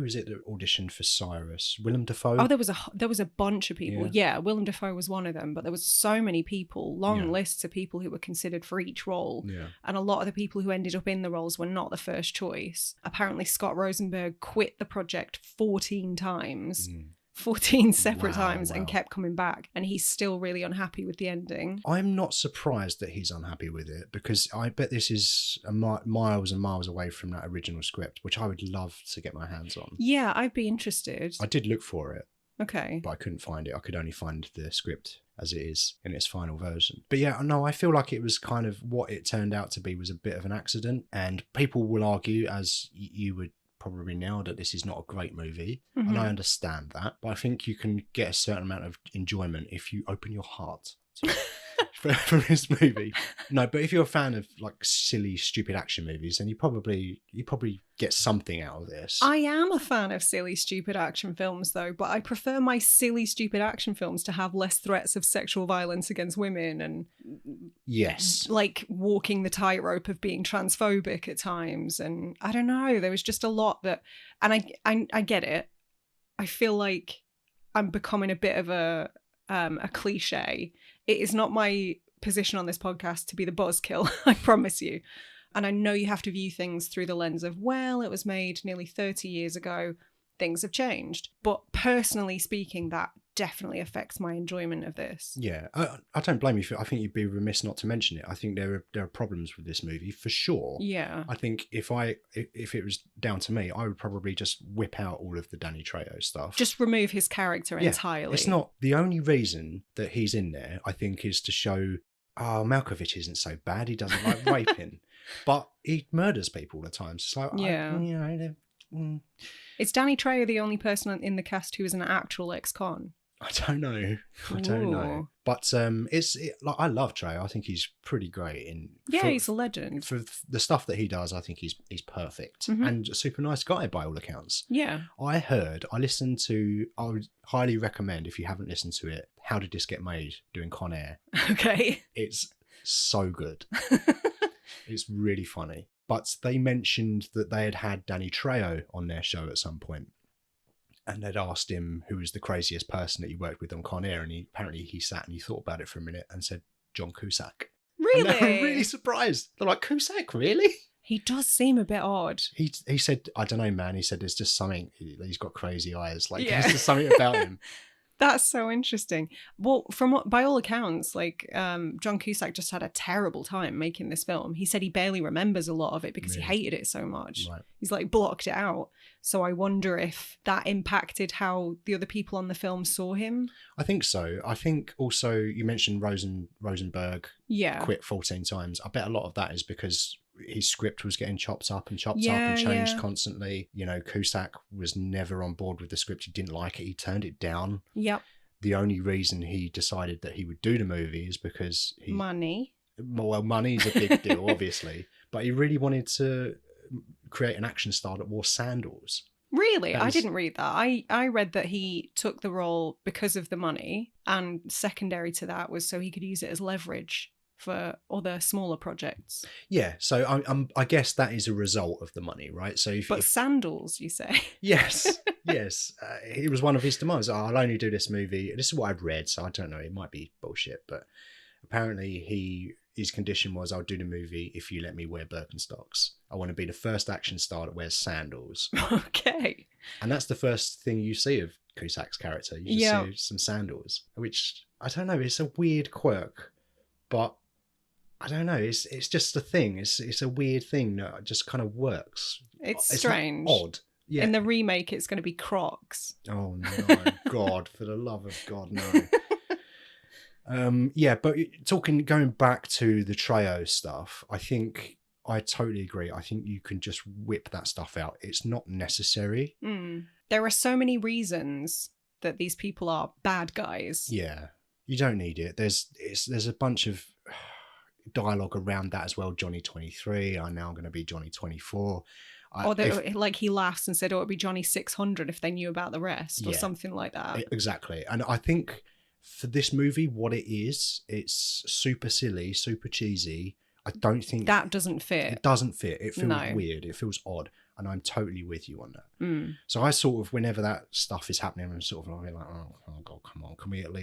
is it that auditioned for Cyrus? Willem Dafoe? Oh, there was a bunch of people. Yeah. Yeah, Willem Dafoe was one of them, but there was so many people, long lists of people who were considered for each role. Yeah. And a lot of the people who ended up in the roles were not the first choice. Apparently Scott Rosenberg quit the project 14 times. 14 separate times and kept coming back, and he's still really unhappy with the ending. I'm not surprised that he's unhappy with it, because I bet this is miles and miles away from that original script, which I would love to get my hands on. Yeah, I'd be interested. I did look for it, okay, but I couldn't find it. I could only find the script as it is in its final version. But yeah, no, I feel like it was kind of what it turned out to be was a bit of an accident, and people will argue, as you would probably now, that this is not a great movie, and I understand that, but I think you can get a certain amount of enjoyment if you open your heart to for this movie. No, but if you're a fan of like silly, stupid action movies, then you probably get something out of this. I am a fan of silly, stupid action films, though, but I prefer my silly, stupid action films to have less threats of sexual violence against women and like walking the tightrope of being transphobic at times. And I don't know, there was just a lot that, and I get it. I feel like I'm becoming a bit of a cliche. It is not my position on this podcast to be the buzzkill, I promise you. And I know you have to view things through the lens of, well, it was made nearly 30 years ago. Things have changed. But personally speaking, that definitely affects my enjoyment of this. Yeah, I don't blame you for it. I think you'd be remiss not to mention it. I think there are problems with this movie for sure. Yeah. I think if it was down to me, I would probably just whip out all of the Danny Trejo stuff. Just remove his character entirely. It's not the only reason that he's in there, I think, is to show, oh, Malkovich isn't so bad. He doesn't like raping. But he murders people all the time. So it's like, Is Danny Trejo the only person in the cast who is an actual ex-con? I don't know. But I love Trejo. I think he's pretty great he's a legend. For the stuff that he does, I think he's perfect and a super nice guy by all accounts. Yeah. I would highly recommend, if you haven't listened to it, How Did This Get Made, doing Con Air. Okay. It's so good. It's really funny. But they mentioned that they had Danny Trejo on their show at some point. And they'd asked him who was the craziest person that he worked with on Con Air. And he sat and he thought about it for a minute and said, John Cusack. Really? And they were really surprised. They're like, Cusack, really? He does seem a bit odd. He said, I don't know, man. He said, there's just something. He's got crazy eyes. Like, there's just something about him. That's so interesting. Well, by all accounts, like John Cusack just had a terrible time making this film. He said he barely remembers a lot of it because he hated it so much. Right. He's like blocked it out. So I wonder if that impacted how the other people on the film saw him. I think so. I think also you mentioned Rosenberg quit 14 times. I bet a lot of that is because his script was getting chopped up and changed constantly. You know, Cusack was never on board with the script. He didn't like it. He turned it down. Yep. The only reason he decided that he would do the movie is because money. Well, money's a big deal, obviously. But he really wanted to create an action star that wore sandals. Really? I didn't read that. I read that he took the role because of the money, and secondary to that was so he could use it as leverage for other smaller projects. Yeah, so I guess that is a result of the money, right? So But sandals, you say? yes, yes, it was one of his demands. I'll only do this movie. This is what I've read, so I don't know. It might be bullshit, but apparently his condition was, I'll do the movie if you let me wear Birkenstocks. I want to be the first action star that wears sandals. Okay. And that's the first thing you see of Cusack's character. You just see some sandals, which, I don't know, it's a weird quirk, but I don't know, it's just a thing. It's a weird thing that just kind of works. It's strange. Odd. Yeah. In the remake, it's going to be Crocs. Oh, no, God, for the love of God, no. Yeah, but going back to the Trejo stuff, I totally agree. I think you can just whip that stuff out. It's not necessary. There are so many reasons that these people are bad guys. Yeah, you don't need it. There's a bunch of dialogue around that as well. Johnny 23, I'm now going to be Johnny 24. Like he laughs and said, oh, it'd be Johnny 600 if they knew about the rest, or something like that. Exactly. And I think for this movie, what it is, it's super silly, super cheesy. I don't think that doesn't fit. It doesn't fit. It feels weird. It feels odd. And I'm totally with you on that. So I sort of, whenever that stuff is happening, I'm sort of like, oh God, come on. Can we at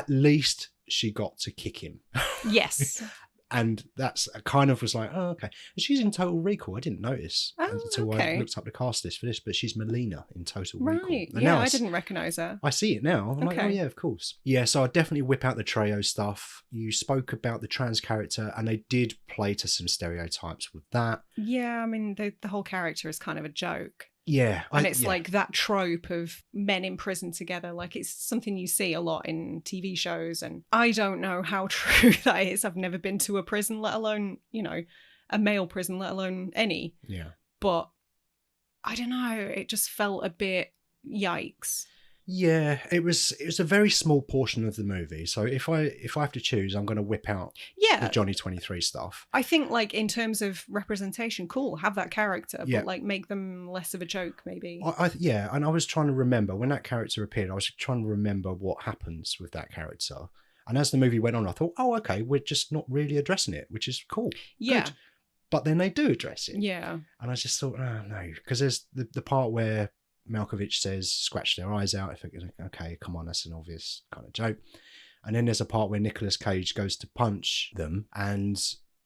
least she got to kick him? Yes. And that's kind of was like, oh, okay. And she's in Total Recall. I didn't notice until I looked up the cast list for this, but she's Melina in Total Recall. Right. Yeah, I didn't recognise her. I see it now. I'm like, oh yeah, of course. Yeah, so I definitely whip out the Trejo stuff. You spoke about the trans character, and they did play to some stereotypes with that. Yeah, I mean, the whole character is kind of a joke. Yeah. And it's like that trope of men in prison together. Like, it's something you see a lot in TV shows. And I don't know how true that is. I've never been to a prison, let alone, a male prison, let alone any. Yeah. But I don't know. It just felt a bit yikes. Yeah, it was a very small portion of the movie. So if I have to choose, I'm going to whip out the Johnny 23 stuff. I think, like, in terms of representation, cool, have that character, but like make them less of a joke, maybe. And I was trying to remember when that character appeared. I was trying to remember what happens with that character. And as the movie went on, I thought, oh, okay, we're just not really addressing it, which is cool. Yeah. Good. But then they do address it. Yeah. And I just thought, oh no, because there's the part where Malkovich says, scratch their eyes out. I think, okay, come on, that's an obvious kind of joke. And then there's a part where Nicolas Cage goes to punch them and...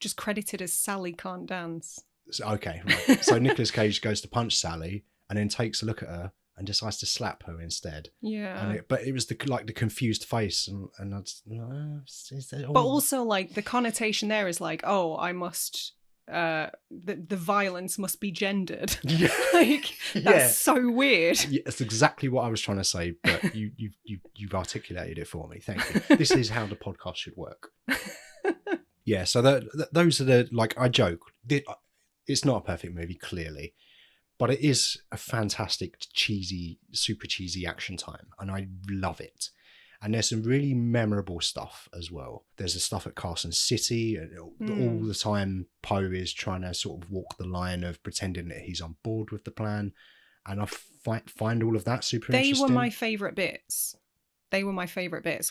just credited as Sally can't dance. Okay, right. So Nicolas Cage goes to punch Sally and then takes a look at her and decides to slap her instead. Yeah. But it was the confused face and I just... But also, like, the connotation there is like, oh, I must... the violence must be gendered. Yeah. Like, that's so weird. Yeah, that's exactly what I was trying to say, but you've articulated it for me. Thank you. This is how the podcast should work. Yeah, so those are the, like, I joke. It's not a perfect movie, clearly, but it is a fantastic, cheesy, super cheesy action time, and I love it. And there's some really memorable stuff as well. There's the stuff at Carson City. And all the time, Poe is trying to sort of walk the line of pretending that he's on board with the plan. And I find all of that super interesting. They were my favourite bits.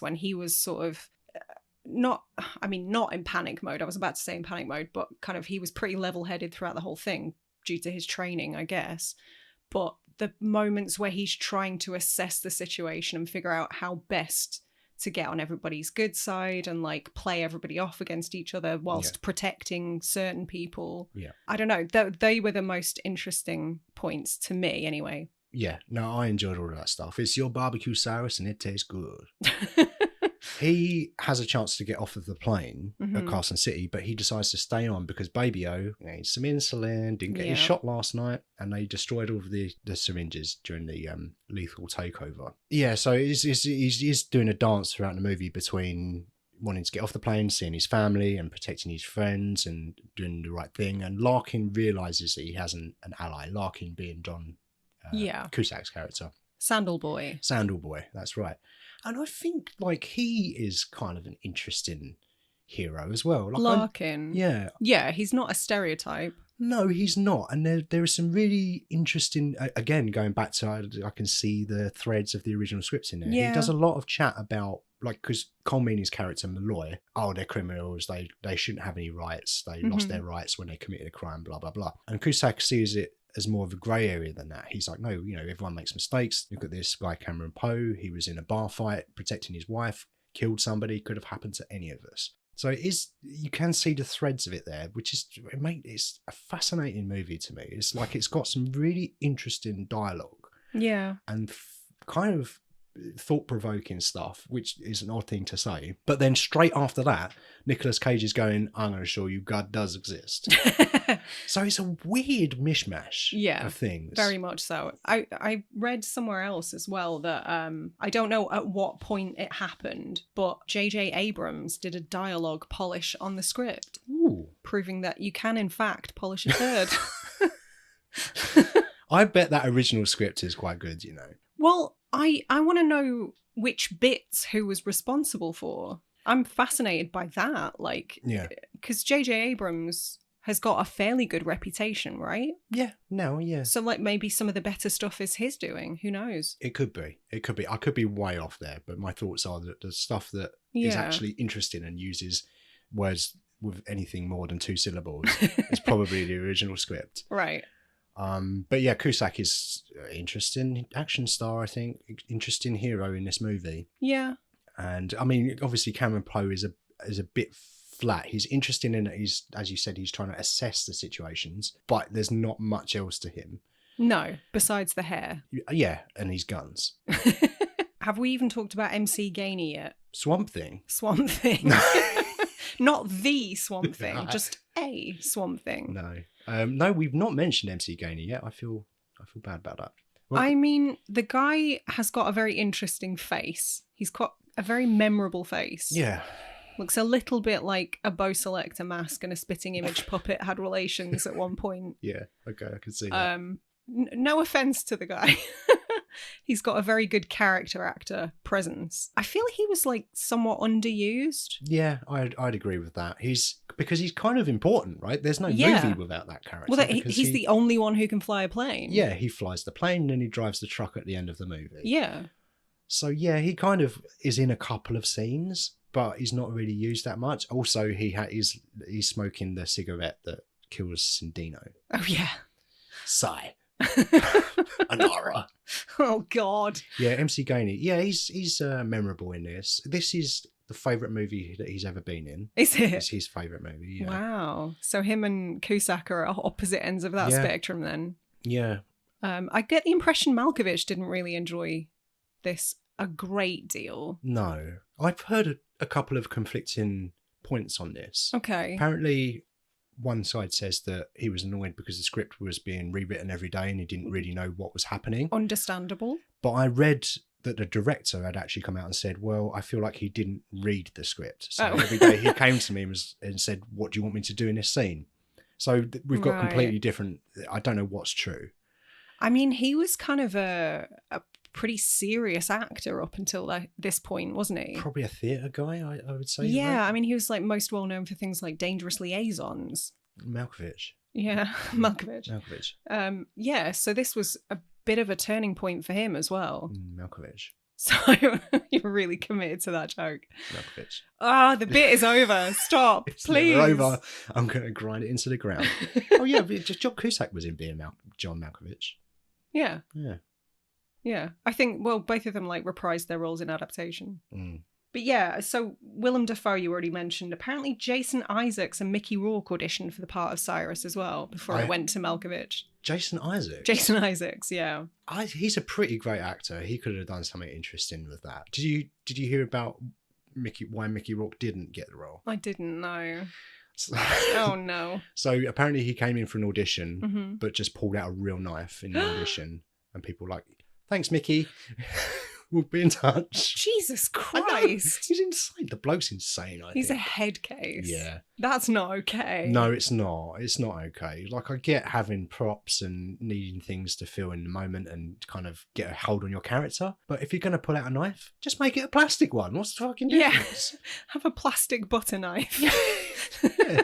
When he was sort of not in panic mode. I was about to say in panic mode, but kind of he was pretty level-headed throughout the whole thing due to his training, I guess. But the moments where he's trying to assess the situation and figure out how best to get on everybody's good side and, like, play everybody off against each other whilst protecting certain people. Yeah. I don't know. They were the most interesting points to me anyway. Yeah. No, I enjoyed all of that stuff. It's your barbecue Cyrus and it tastes good. He has a chance to get off of the plane at Carson City, but he decides to stay on because Baby-O needs some insulin, didn't get his shot last night, and they destroyed all of the syringes during the lethal takeover. Yeah, so he's doing a dance throughout the movie between wanting to get off the plane, seeing his family, and protecting his friends, and doing the right thing. And Larkin realises that he has an ally, Larkin being John Cusack's character. Sandal Boy, that's right. And I think, like, he is kind of an interesting hero as well. Like, Larkin. Yeah. Yeah, he's not a stereotype. No, he's not. And there are some really interesting, again, going back to, I can see the threads of the original scripts in there. Yeah. He does a lot of chat about, like, because Cole Meany's character, Malloy, they're criminals, they shouldn't have any rights, they lost their rights when they committed a crime, blah, blah, blah. And Cusack sees it as more of a grey area than that. He's like, no, everyone makes mistakes. Look at this guy, Cameron Poe. He was in a bar fight protecting his wife, killed somebody, could have happened to any of us. So you can see the threads of it there, which is, it's a fascinating movie to me. It's like, it's got some really interesting dialogue. Yeah. And kind of thought-provoking stuff, which is an odd thing to say. But then straight after that, Nicolas Cage is going, I'm going to show you God does exist. So it's a weird mishmash of things. Very much so. I read somewhere else as well that I don't know at what point it happened, but J.J. Abrams did a dialogue polish on the script. Ooh. Proving that you can, in fact, polish a turd. I bet that original script is quite good, Well, I want to know which bits who was responsible for. I'm fascinated by that. Because J.J. Abrams has got a fairly good reputation, right? Yeah. So, maybe some of the better stuff is his doing. Who knows? It could be. I could be way off there, but my thoughts are that the stuff that is actually interesting and uses words with anything more than 2 syllables is probably the original script. Right. But yeah, Cusack is interesting action star, I think. Interesting hero in this movie. Yeah. And I mean, obviously Cameron Poe is a bit flat. He's interesting in that he's, as you said, he's trying to assess the situations, but there's not much else to him. No, besides the hair. Yeah, and his guns. Have we even talked about MC Gainey yet? Swamp Thing. Swamp Thing. Not the Swamp Thing, just a Swamp Thing. No. No, we've not mentioned MC Gainey yet. I feel bad about that. Well, I mean, the guy has got a very interesting face. He's got a very memorable face. Yeah. Looks a little bit like a Bo Selector mask and a spitting image puppet had relations at one point. Yeah, okay, I can see that. No offense to the guy. He's got a very good character actor presence. I feel he was somewhat underused. Yeah, I'd agree with that. Because he's kind of important, right? There's no movie without that character. Well, he's the only one who can fly a plane. Yeah, he flies the plane and he drives the truck at the end of the movie. Yeah. So yeah, he kind of is in a couple of scenes, but he's not really used that much. Also, he's smoking the cigarette that kills Sindino. Oh yeah. Sigh. Anara. Oh God. Yeah, MC Gainey. Yeah, he's memorable in this. This is the favourite movie that he's ever been in. Is it? It's his favourite movie. Yeah. Wow. So him and Cusack are at opposite ends of that spectrum then. Yeah. I get the impression Malkovich didn't really enjoy this a great deal. No, I've heard a couple of conflicting points on this. Okay. Apparently, one side says that he was annoyed because the script was being rewritten every day and he didn't really know what was happening. Understandable. But I read that the director had actually come out and said, well, I feel like he didn't read the script. So every day he came to me and said, what do you want me to do in this scene? So we've got completely different... I don't know what's true. I mean, he was kind of a pretty serious actor up until this point, wasn't he? Probably a theatre guy, I would say. Yeah, right? I mean, he was most well known for things like Dangerous Liaisons. Malkovich. Yeah, Malkovich. Malkovich. Yeah, so this was a bit of a turning point for him as well. Malkovich. So you're really committed to that joke. Malkovich. The bit is over. Stop, it's please. Never over. I'm going to grind it into the ground. Oh yeah, just John Cusack was in being John Malkovich. Yeah. Yeah. Yeah. I think, both of them reprised their roles in adaptation. Mm. But yeah, so Willem Dafoe, you already mentioned. Apparently Jason Isaacs and Mickey Rourke auditioned for the part of Cyrus as well before it went to Malkovich. Jason Isaacs? Jason Isaacs, yeah. He's a pretty great actor. He could have done something interesting with that. Did you hear about why Mickey Rourke didn't get the role? I didn't know. Oh no. So apparently he came in for an audition, but just pulled out a real knife in the audition, and people were like, thanks, Mickey. We'll be in touch. Jesus Christ. He's insane. The bloke's insane, I think. He's a head case. Yeah. That's not okay. No, it's not. It's not okay. I get having props and needing things to feel in the moment and kind of get a hold on your character. But if you're going to pull out a knife, just make it a plastic one. What's the fucking difference? Have a plastic butter knife. Yeah.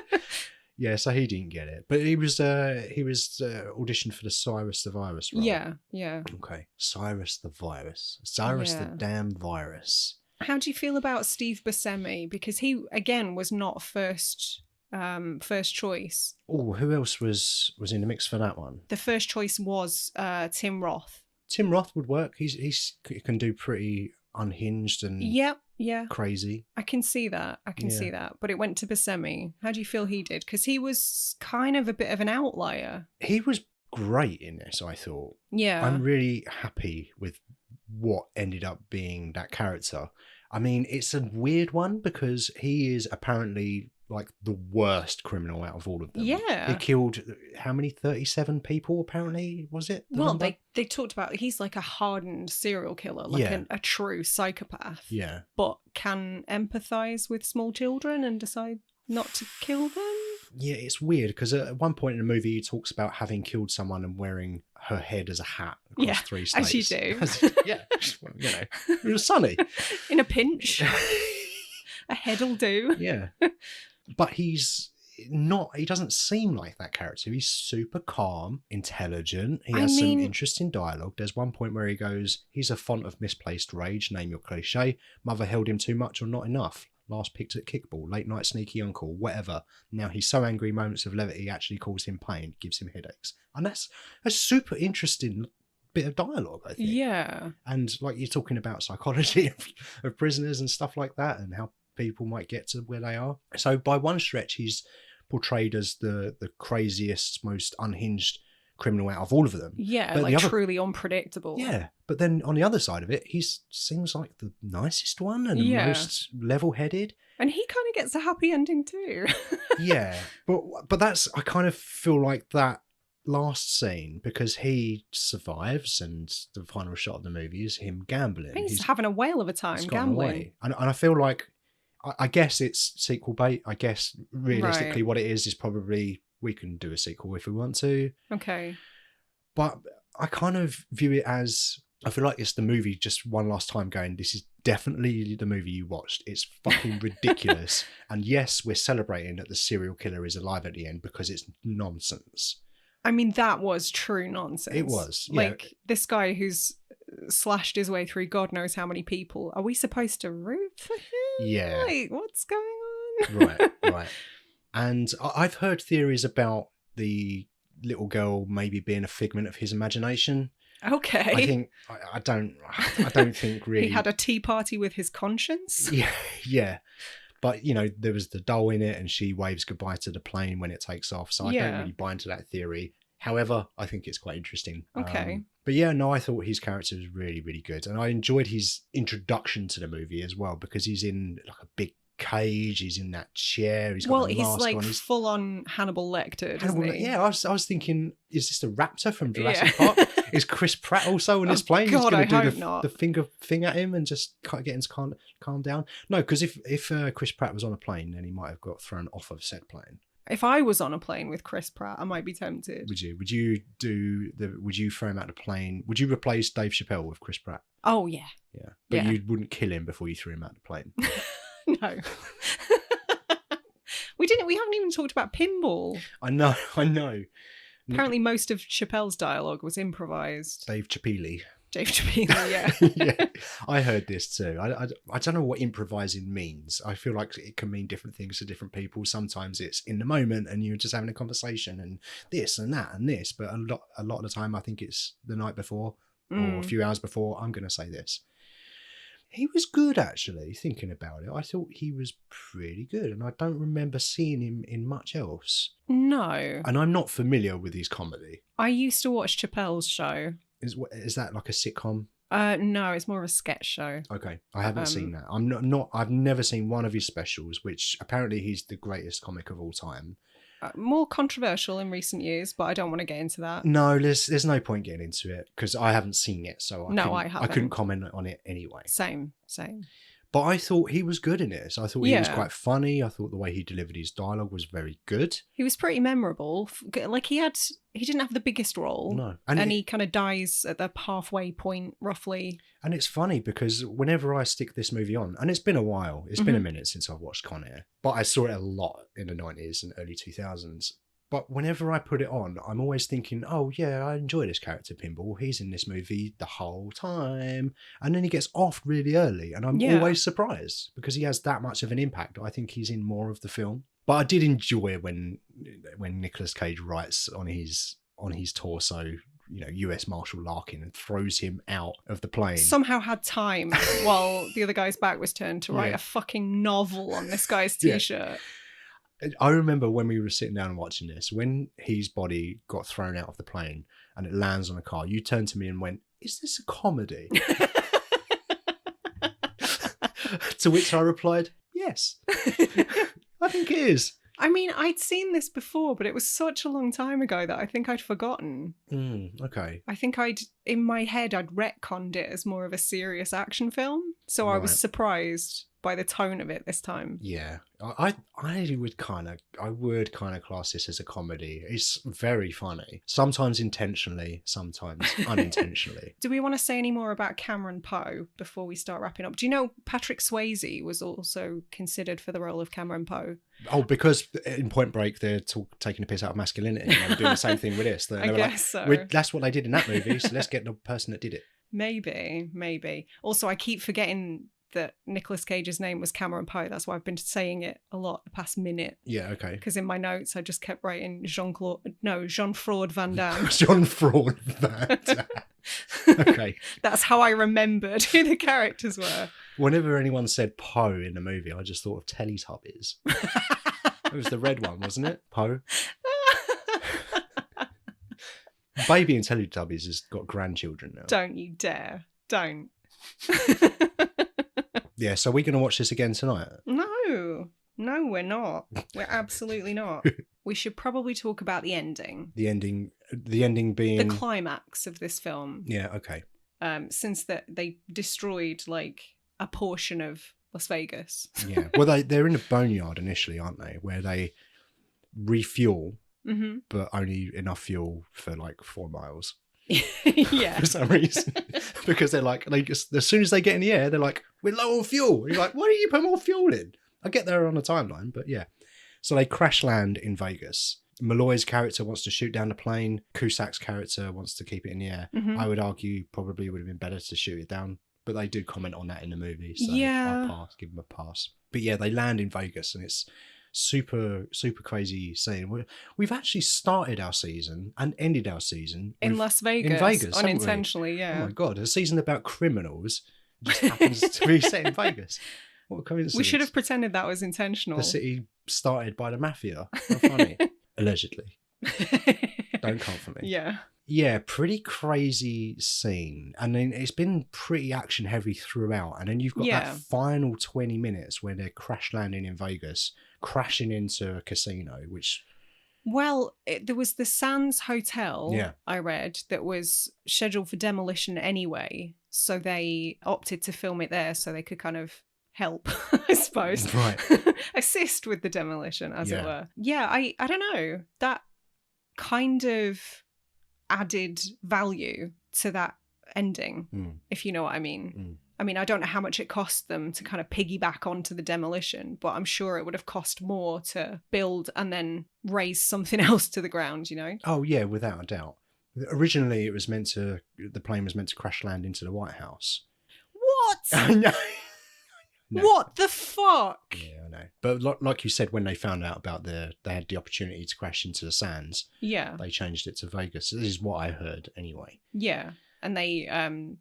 Yeah, so he didn't get it, but he was auditioned for the Cyrus the Virus role. Yeah, yeah. Okay, Cyrus the Virus, Cyrus the Yeah. damn virus. How do you feel about Steve Buscemi? Because he again was not first choice. Oh, who else was in the mix for that one? The first choice was Tim Roth. Tim Roth would work. He can do pretty unhinged and Yeah. crazy. I can see that. See that. But it went to Buscemi. How do you feel he did? Because he was kind of a bit of an outlier. He was great in this, I thought. Yeah. I'm really happy with what ended up being that character. I mean, it's a weird one because he is apparently like the worst criminal out of all of them. Yeah. He killed how many? 37 people, apparently, was it? Well, they talked about he's like a hardened serial killer, like a true psychopath. Yeah. But can empathise with small children and decide not to kill them. Yeah, it's weird because at one point in the movie he talks about having killed someone and wearing her head as a hat across 3 states. As you do. Yeah, well, you know, it was sunny. In a pinch. A head'll do. Yeah. But he doesn't seem like that character. He's super calm, intelligent. He has some interesting dialogue. There's one point where he goes, he's a font of misplaced rage, name your cliche. Mother held him too much or not enough. Last picked at kickball, late night sneaky uncle, whatever. Now he's so angry, moments of levity actually cause him pain, gives him headaches. And that's a super interesting bit of dialogue, I think. Yeah. And like you're talking about psychology of prisoners and stuff like that and how people might get to where they are. So by one stretch, he's portrayed as the craziest, most unhinged criminal out of all of them. Yeah, but like truly unpredictable. Yeah, but then on the other side of it, he seems like the nicest one and the most level-headed. And he kind of gets a happy ending too. Yeah, but that's, I kind of feel like that last scene, because he survives and the final shot of the movie is him gambling. He's having a whale of a time gambling. Away. And I feel like, I guess it's sequel bait. I guess realistically what it is probably we can do a sequel if we want to. Okay. But I kind of view it as, I feel like it's the movie just one last time going, this is definitely the movie you watched. It's fucking ridiculous. And yes, we're celebrating that the serial killer is alive at the end because it's nonsense. I mean, that was true nonsense. It was. Yeah. Like, this guy who's slashed his way through God knows how many people. Are we supposed to root for him? Yeah. Like, what's going on? Right. And I've heard theories about the little girl maybe being a figment of his imagination. Okay. I think I don't think really he had a tea party with his conscience. Yeah. But you know, there was the doll in it, and she waves goodbye to the plane when it takes off. So I don't really buy into that theory. However, I think it's quite interesting. Okay. But yeah, no, I thought his character was really, really good, and I enjoyed his introduction to the movie as well because he's in like a big cage. He's in that chair. He's got he's mask like on. Full on Hannibal Lecter, isn't he? Yeah, I was thinking, is this the raptor from Jurassic Park? Is Chris Pratt also on this plane? God, he's going to do not. the finger thing at him and just get him to calm down. No, because if Chris Pratt was on a plane, then he might have got thrown off of said plane. If I was on a plane with Chris Pratt, I might be tempted. Would you? Would you throw him out of the plane? Would you replace Dave Chappelle with Chris Pratt? Oh yeah. Yeah, but you wouldn't kill him before you threw him out of the plane. No. We haven't even talked about pinball. I know. Apparently most of Chappelle's dialogue was improvised. Dave Chappelle, yeah. Yeah, I heard this too. I don't know what improvising means. I feel like it can mean different things to different people. Sometimes it's in the moment and you're just having a conversation and this and that and this, but a lot of the time I think it's the night before or a few hours before, I'm going to say this. He was good, actually, thinking about it. I thought he was pretty good, and I don't remember seeing him in much else. No. And I'm not familiar with his comedy. I used to watch Chappelle's show. Is that like a sitcom? No, it's more of a sketch show. Okay, I haven't seen that. I'm not. I've never seen one of his specials, which apparently he's the greatest comic of all time. More controversial in recent years, but I don't want to get into that. No, there's no point getting into it because I haven't seen it, so I haven't. I couldn't comment on it anyway. Same. But I thought he was good in it. So I thought he was Yeah. quite funny. I thought the way he delivered his dialogue was very good. He was pretty memorable. Like he didn't have the biggest role. No. And he kind of dies at the halfway point, roughly. And it's funny because whenever I stick this movie on, and it's been a while, it's been a minute since I've watched Con Air, but I saw it a lot in the 90s and early 2000s. But whenever I put it on, I'm always thinking, oh yeah, I enjoy this character, Pinball. He's in this movie the whole time. And then he gets offed really early. And I'm always surprised because he has that much of an impact. I think he's in more of the film. But I did enjoy when Nicolas Cage writes on his torso, US Marshal Larkin, and throws him out of the plane. Somehow had time while the other guy's back was turned to write a fucking novel on this guy's t-shirt. I remember when we were sitting down and watching this, when his body got thrown out of the plane and it lands on a car, you turned to me and went, "Is this a comedy?" To which I replied, "Yes, I think it is." I mean, I'd seen this before, but it was such a long time ago that I think I'd forgotten. Okay. I think in my head, I'd retconned it as more of a serious action film. So I was surprised by the tone of it this time. Yeah. I would kind of class this as a comedy. It's very funny. Sometimes intentionally, sometimes unintentionally. Do we want to say any more about Cameron Poe before we start wrapping up? Do you know Patrick Swayze was also considered for the role of Cameron Poe? Oh, because in Point Break, they're taking a piss out of masculinity. They're doing the same thing with this. I guess so. That's what they did in that movie, so let's get the person that did it. Maybe. Also, I keep forgetting that Nicolas Cage's name was Cameron Poe. That's why I've been saying it a lot the past minute. Yeah, okay. Because in my notes, I just kept writing Jean-Claude Van Damme. Jean-Claude Van Damme. Okay. That's how I remembered who the characters were. Whenever anyone said Poe in the movie, I just thought of Teletubbies. It was the red one, wasn't it? Poe. Baby in Teletubbies has got grandchildren now. Don't you dare. Don't. Yeah, so we're going to watch this again tonight? No, we're not. We're absolutely not. We should probably talk about the ending. The ending being... The climax of this film. Yeah, okay. Since that they destroyed, like, a portion of Las Vegas. Yeah, well, they're in a boneyard initially, aren't they? Where they refuel, but only enough fuel for, like, 4 miles. Yeah. For some reason. Because as soon as they get in the air, they're like, we're low on fuel. And you're like, why don't you put more fuel in? I get there on a timeline, but yeah. So they crash land in Vegas. Malloy's character wants to shoot down the plane. Cusack's character wants to keep it in the air. I would argue probably would have been better to shoot it down, but they do comment on that in the movie. So I'll give them a pass. But yeah, they land in Vegas and it's super crazy scene. We've actually started our season and ended our season in Las Vegas, unintentionally. Yeah. Oh my god, a season about criminals just happens to be set in Vegas. What a coincidence! We should have pretended that was intentional. The city started by the mafia. How funny. Allegedly. Don't come for me. Yeah, pretty crazy scene. And then it's been pretty action heavy throughout. And then you've got that final 20 minutes where they're crash landing in Vegas, crashing into a casino, which... Well, there was the Sands Hotel, I read, that was scheduled for demolition anyway. So they opted to film it there so they could kind of help, I suppose. Right. Assist with the demolition, as it were. Yeah, I don't know. That kind of added value to that ending, if you know what I mean. I mean, I don't know how much it cost them to kind of piggyback onto the demolition, but I'm sure it would have cost more to build and then raise something else to the ground, you know? Oh, yeah, without a doubt. Originally, the plane was meant to crash land into the White House. What? I know. No. What the fuck? Yeah, I know. But like you said, when they found out about they had the opportunity to crash into the Sands, they changed it to Vegas. This is what I heard anyway. Yeah. And they,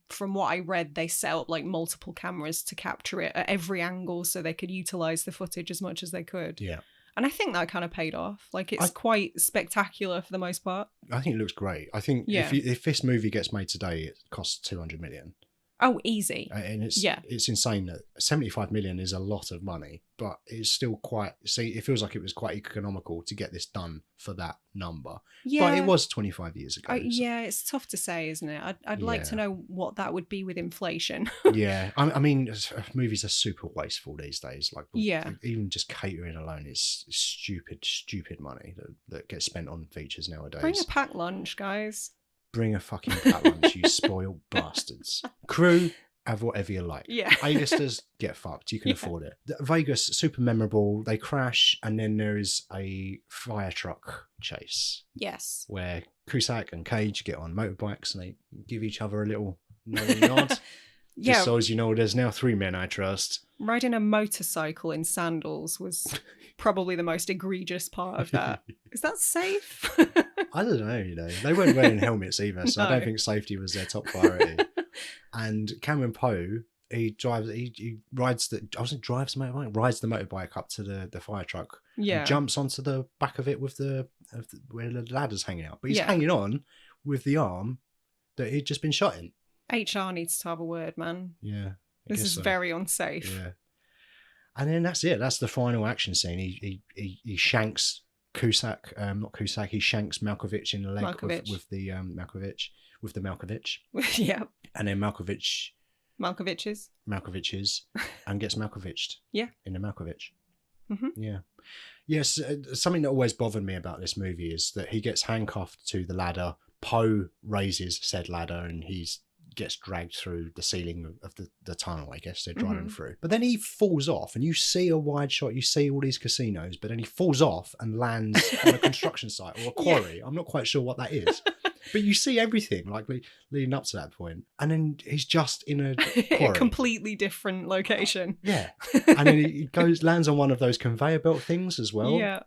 from what I read, they set up like multiple cameras to capture it at every angle so they could utilize the footage as much as they could. Yeah. And I think that kind of paid off. Like, it's quite spectacular for the most part. I think it looks great. I think if this movie gets made today, it costs $200 million. Oh, easy. And Yeah. it's insane that 75 million is a lot of money, but it's still quite, see, it feels like it was quite economical to get this done for that number. Yeah. But it was 25 years ago. Yeah, it's tough to say, isn't it? I'd like to know what that would be with inflation. Yeah. I mean, movies are super wasteful these days. Like, Yeah. even just catering alone is stupid money that gets spent on features nowadays. Bring a packed lunch, guys. Bring a fucking packed lunch, you spoiled bastards. Crew, have whatever you like. Yeah. A-listers, get fucked. You can afford it. Vegas, super memorable. They crash, and then there is a fire truck chase. Yes. Where Cusack and Cage get on motorbikes and they give each other a little nod. Yeah. Just so as you know, there's now 3 men I trust. Riding a motorcycle in sandals was probably the most egregious part of that. Is that safe? I don't know, They weren't wearing helmets either, so No. I don't think safety was their top priority. And Cameron Poe, he rides the motorbike up to the fire truck. Yeah. And jumps onto the back of it with where the ladder's hanging out. But he's hanging on with the arm that he'd just been shot in. HR needs to have a word, man. Yeah. This is very unsafe. Yeah. And then that's it. That's the final action scene. He shanks Cusack, not Cusack. He shanks Malkovich in the leg with the Malkovich. Yeah. And then Malkovich's and gets Malkoviched. Yeah. In the Malkovich. Mm-hmm. Yeah. Yes. Something that always bothered me about this movie is that he gets handcuffed to the ladder. Poe raises said ladder and gets dragged through the ceiling of the tunnel, I guess they're driving through. But then he falls off and you see a wide shot, you see all these casinos, but then he falls off and lands on a construction site or a quarry. Yeah. I'm not quite sure what that is. But you see everything like leading up to that point. And then he's just in a quarry. A completely different location. Yeah. And then he lands on one of those conveyor belt things as well. Yeah.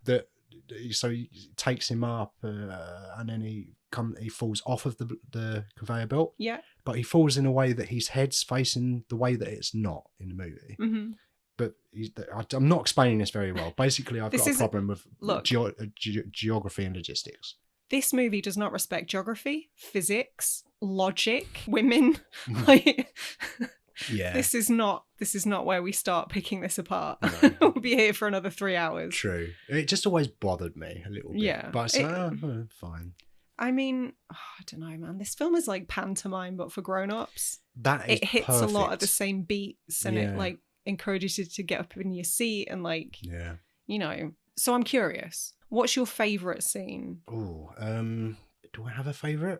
So he takes him up and then he falls off of the conveyor belt. Yeah. But he falls in a way that his head's facing the way that it's not in the movie. Mm-hmm. But I'm not explaining this very well. Basically, I've got a problem with geography and logistics. This movie does not respect geography, physics, logic, women. Yeah. This is not where we start picking this apart. No. We'll be here for another 3 hours. True. It just always bothered me a little bit. Yeah. But fine. I mean, I don't know, man. This film is like pantomime, but for grown-ups. It hits perfect. a lot of the same beats, and it like encourages you to get up in your seat and like, So I'm curious. What's your favourite scene? Oh, do I have a favourite?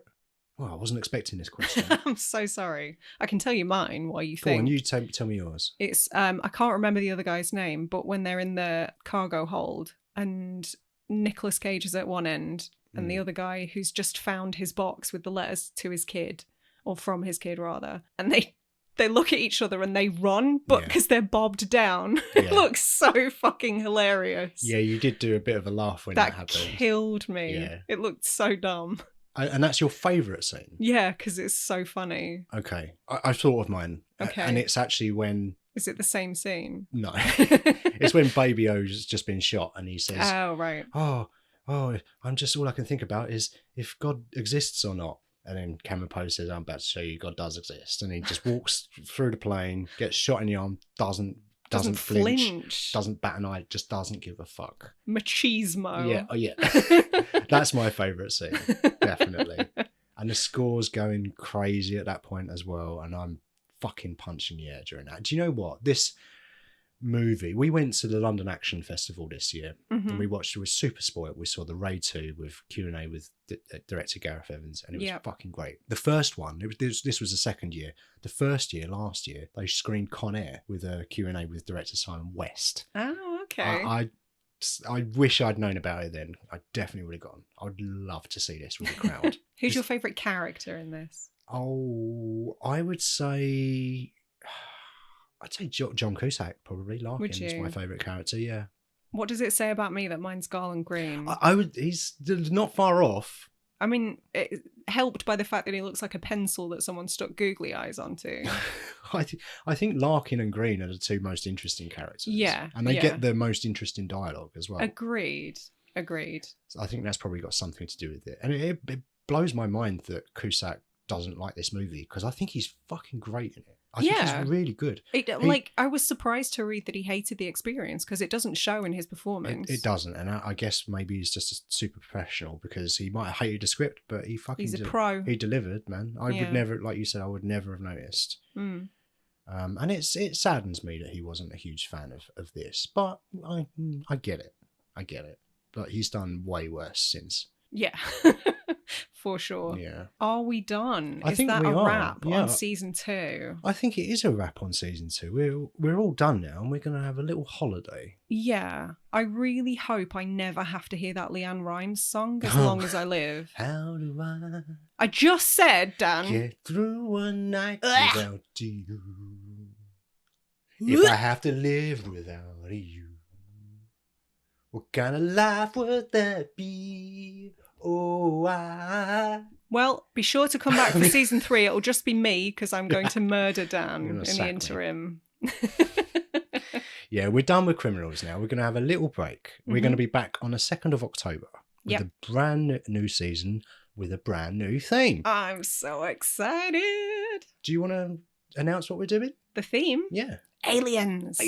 Well, I wasn't expecting this question. I'm so sorry. I can tell you mine while you Go think. on, you tell me yours. It's I can't remember the other guy's name, but when they're in the cargo hold and Nicolas Cage is at one end and the other guy who's just found his box with the letters to his kid, or from his kid rather, and they look at each other and they run, but because they're bobbed down, it looks so fucking hilarious. Yeah, you did do a bit of a laugh when that happened. That killed me. Yeah. It looked so dumb. And that's your favourite scene? Yeah, because it's so funny. Okay. I've thought of mine. Okay. And it's actually when... Is it the same scene? No. It's when Baby O's just been shot and he says... Oh, right. Oh, I'm just... All I can think about is if God exists or not. And then Cameron Poe says, I'm about to show you God does exist. And he just walks through the plane, gets shot in the arm, doesn't flinch, doesn't bat an eye, just doesn't give a fuck. Machismo. Yeah, That's my favourite scene, definitely. And the score's going crazy at that point as well, and I'm fucking punching the air during that. Do you know what? This movie, we went to the London Action Festival this year, and we was super spoiled. We saw the Raid 2 with Q&A with director Gareth Evans, and it was fucking great. The first one, this was the second year. The first year, last year, they screened Con Air with a Q&A with director Simon West. Oh, okay. I wish I'd known about it then. I definitely would have gone. I would love to see this with a crowd. Who's your favourite character in this? Oh, I would say... I'd say John Cusack, probably. Larkin is my favourite character, yeah. What does it say about me that mine's Garland Green? He's not far off. I mean, it helped by the fact that he looks like a pencil that someone stuck googly eyes onto. I think Larkin and Green are the two most interesting characters. Yeah. And they get the most interesting dialogue as well. Agreed. So I think that's probably got something to do with it. And it blows my mind that Cusack doesn't like this movie, because I think he's fucking great in it. I think he's really good. I was surprised to read that he hated the experience, because it doesn't show in his performance. It doesn't, and I guess maybe he's just a super professional, because he might have hated the script, but he's a pro. He delivered, man. I would never, like you said, I would never have noticed. Mm. And it saddens me that he wasn't a huge fan of this, but I get it. I get it. But he's done way worse since. Yeah. For sure. Yeah. Are we done? I think that we a are. wrap Yeah. on season 2? I think it is a wrap on season 2. We're all done now, and we're going to have a little holiday. Yeah. I really hope I never have to hear that Leanne Rimes song as long as I live. How do I just said, Dan. get through a night without you? If I have to live without you, what kind of life would that be? Oh, Well, be sure to come back for season 3. It'll just be me, because I'm going to murder Dan in the interim. Yeah, we're done with criminals now. We're going to have a little break. We're going to be back on the 2nd of October with a brand new season with a brand new theme. I'm so excited. Do you want to announce what we're doing? The theme? Yeah. Aliens.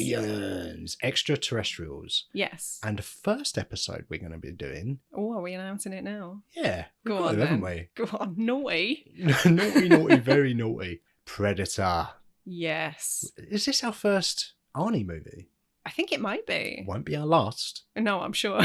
Extraterrestrials. Yes. And the first episode we're going to be doing... Oh, are we announcing it now? Yeah. Go on, haven't we? Go on. Naughty. Naughty, very naughty. Predator. Yes. Is this our first Arnie movie? I think it might be. Won't be our last. No, I'm sure.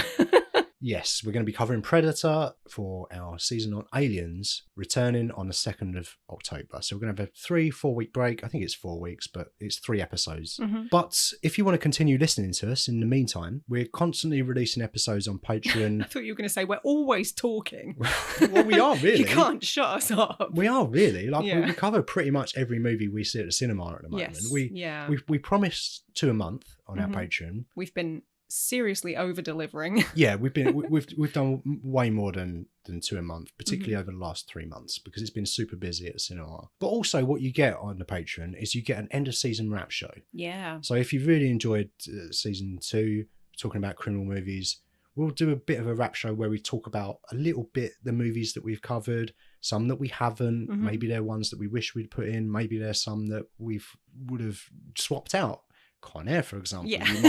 Yes, we're going to be covering Predator for our season on Aliens, returning on the 2nd of October. So we're going to have a 3-4 week break. I think it's 4 weeks, but it's 3 episodes. Mm-hmm. But if you want to continue listening to us in the meantime, we're constantly releasing episodes on Patreon. I thought you were going to say we're always talking. Well, we are really. You can't shut us up. We are really. Like Yeah. we cover pretty much every movie we see at the cinema at the moment. Yes. We promise 2 a month on our Patreon. We've been seriously over delivering. Yeah, we've done way more than 2 a month, particularly over the last 3 months, because it's been super busy at the cinema. But also what you get on the Patreon is you get an end of season wrap show. Yeah. So if you really enjoyed season 2, talking about criminal movies, we'll do a bit of a wrap show where we talk about a little bit the movies that we've covered, some that we haven't. Maybe they're ones that we wish we'd put in. Maybe there's some that would have swapped out. Con Air, for example. Yeah. You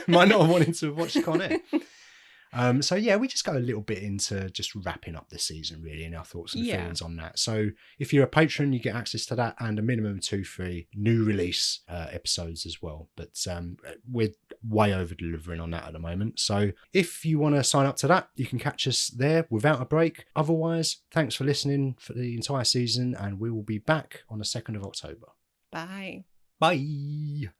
might not have wanted to watch Con Air. So yeah, we just go a little bit into just wrapping up the season, really, and our thoughts and feelings on that. So if you're a patron, you get access to that and a minimum 2 free new release episodes as well. But we're way over delivering on that at the moment. So if you want to sign up to that, you can catch us there without a break. Otherwise, thanks for listening for the entire season, and we will be back on the 2nd of October. Bye. Bye.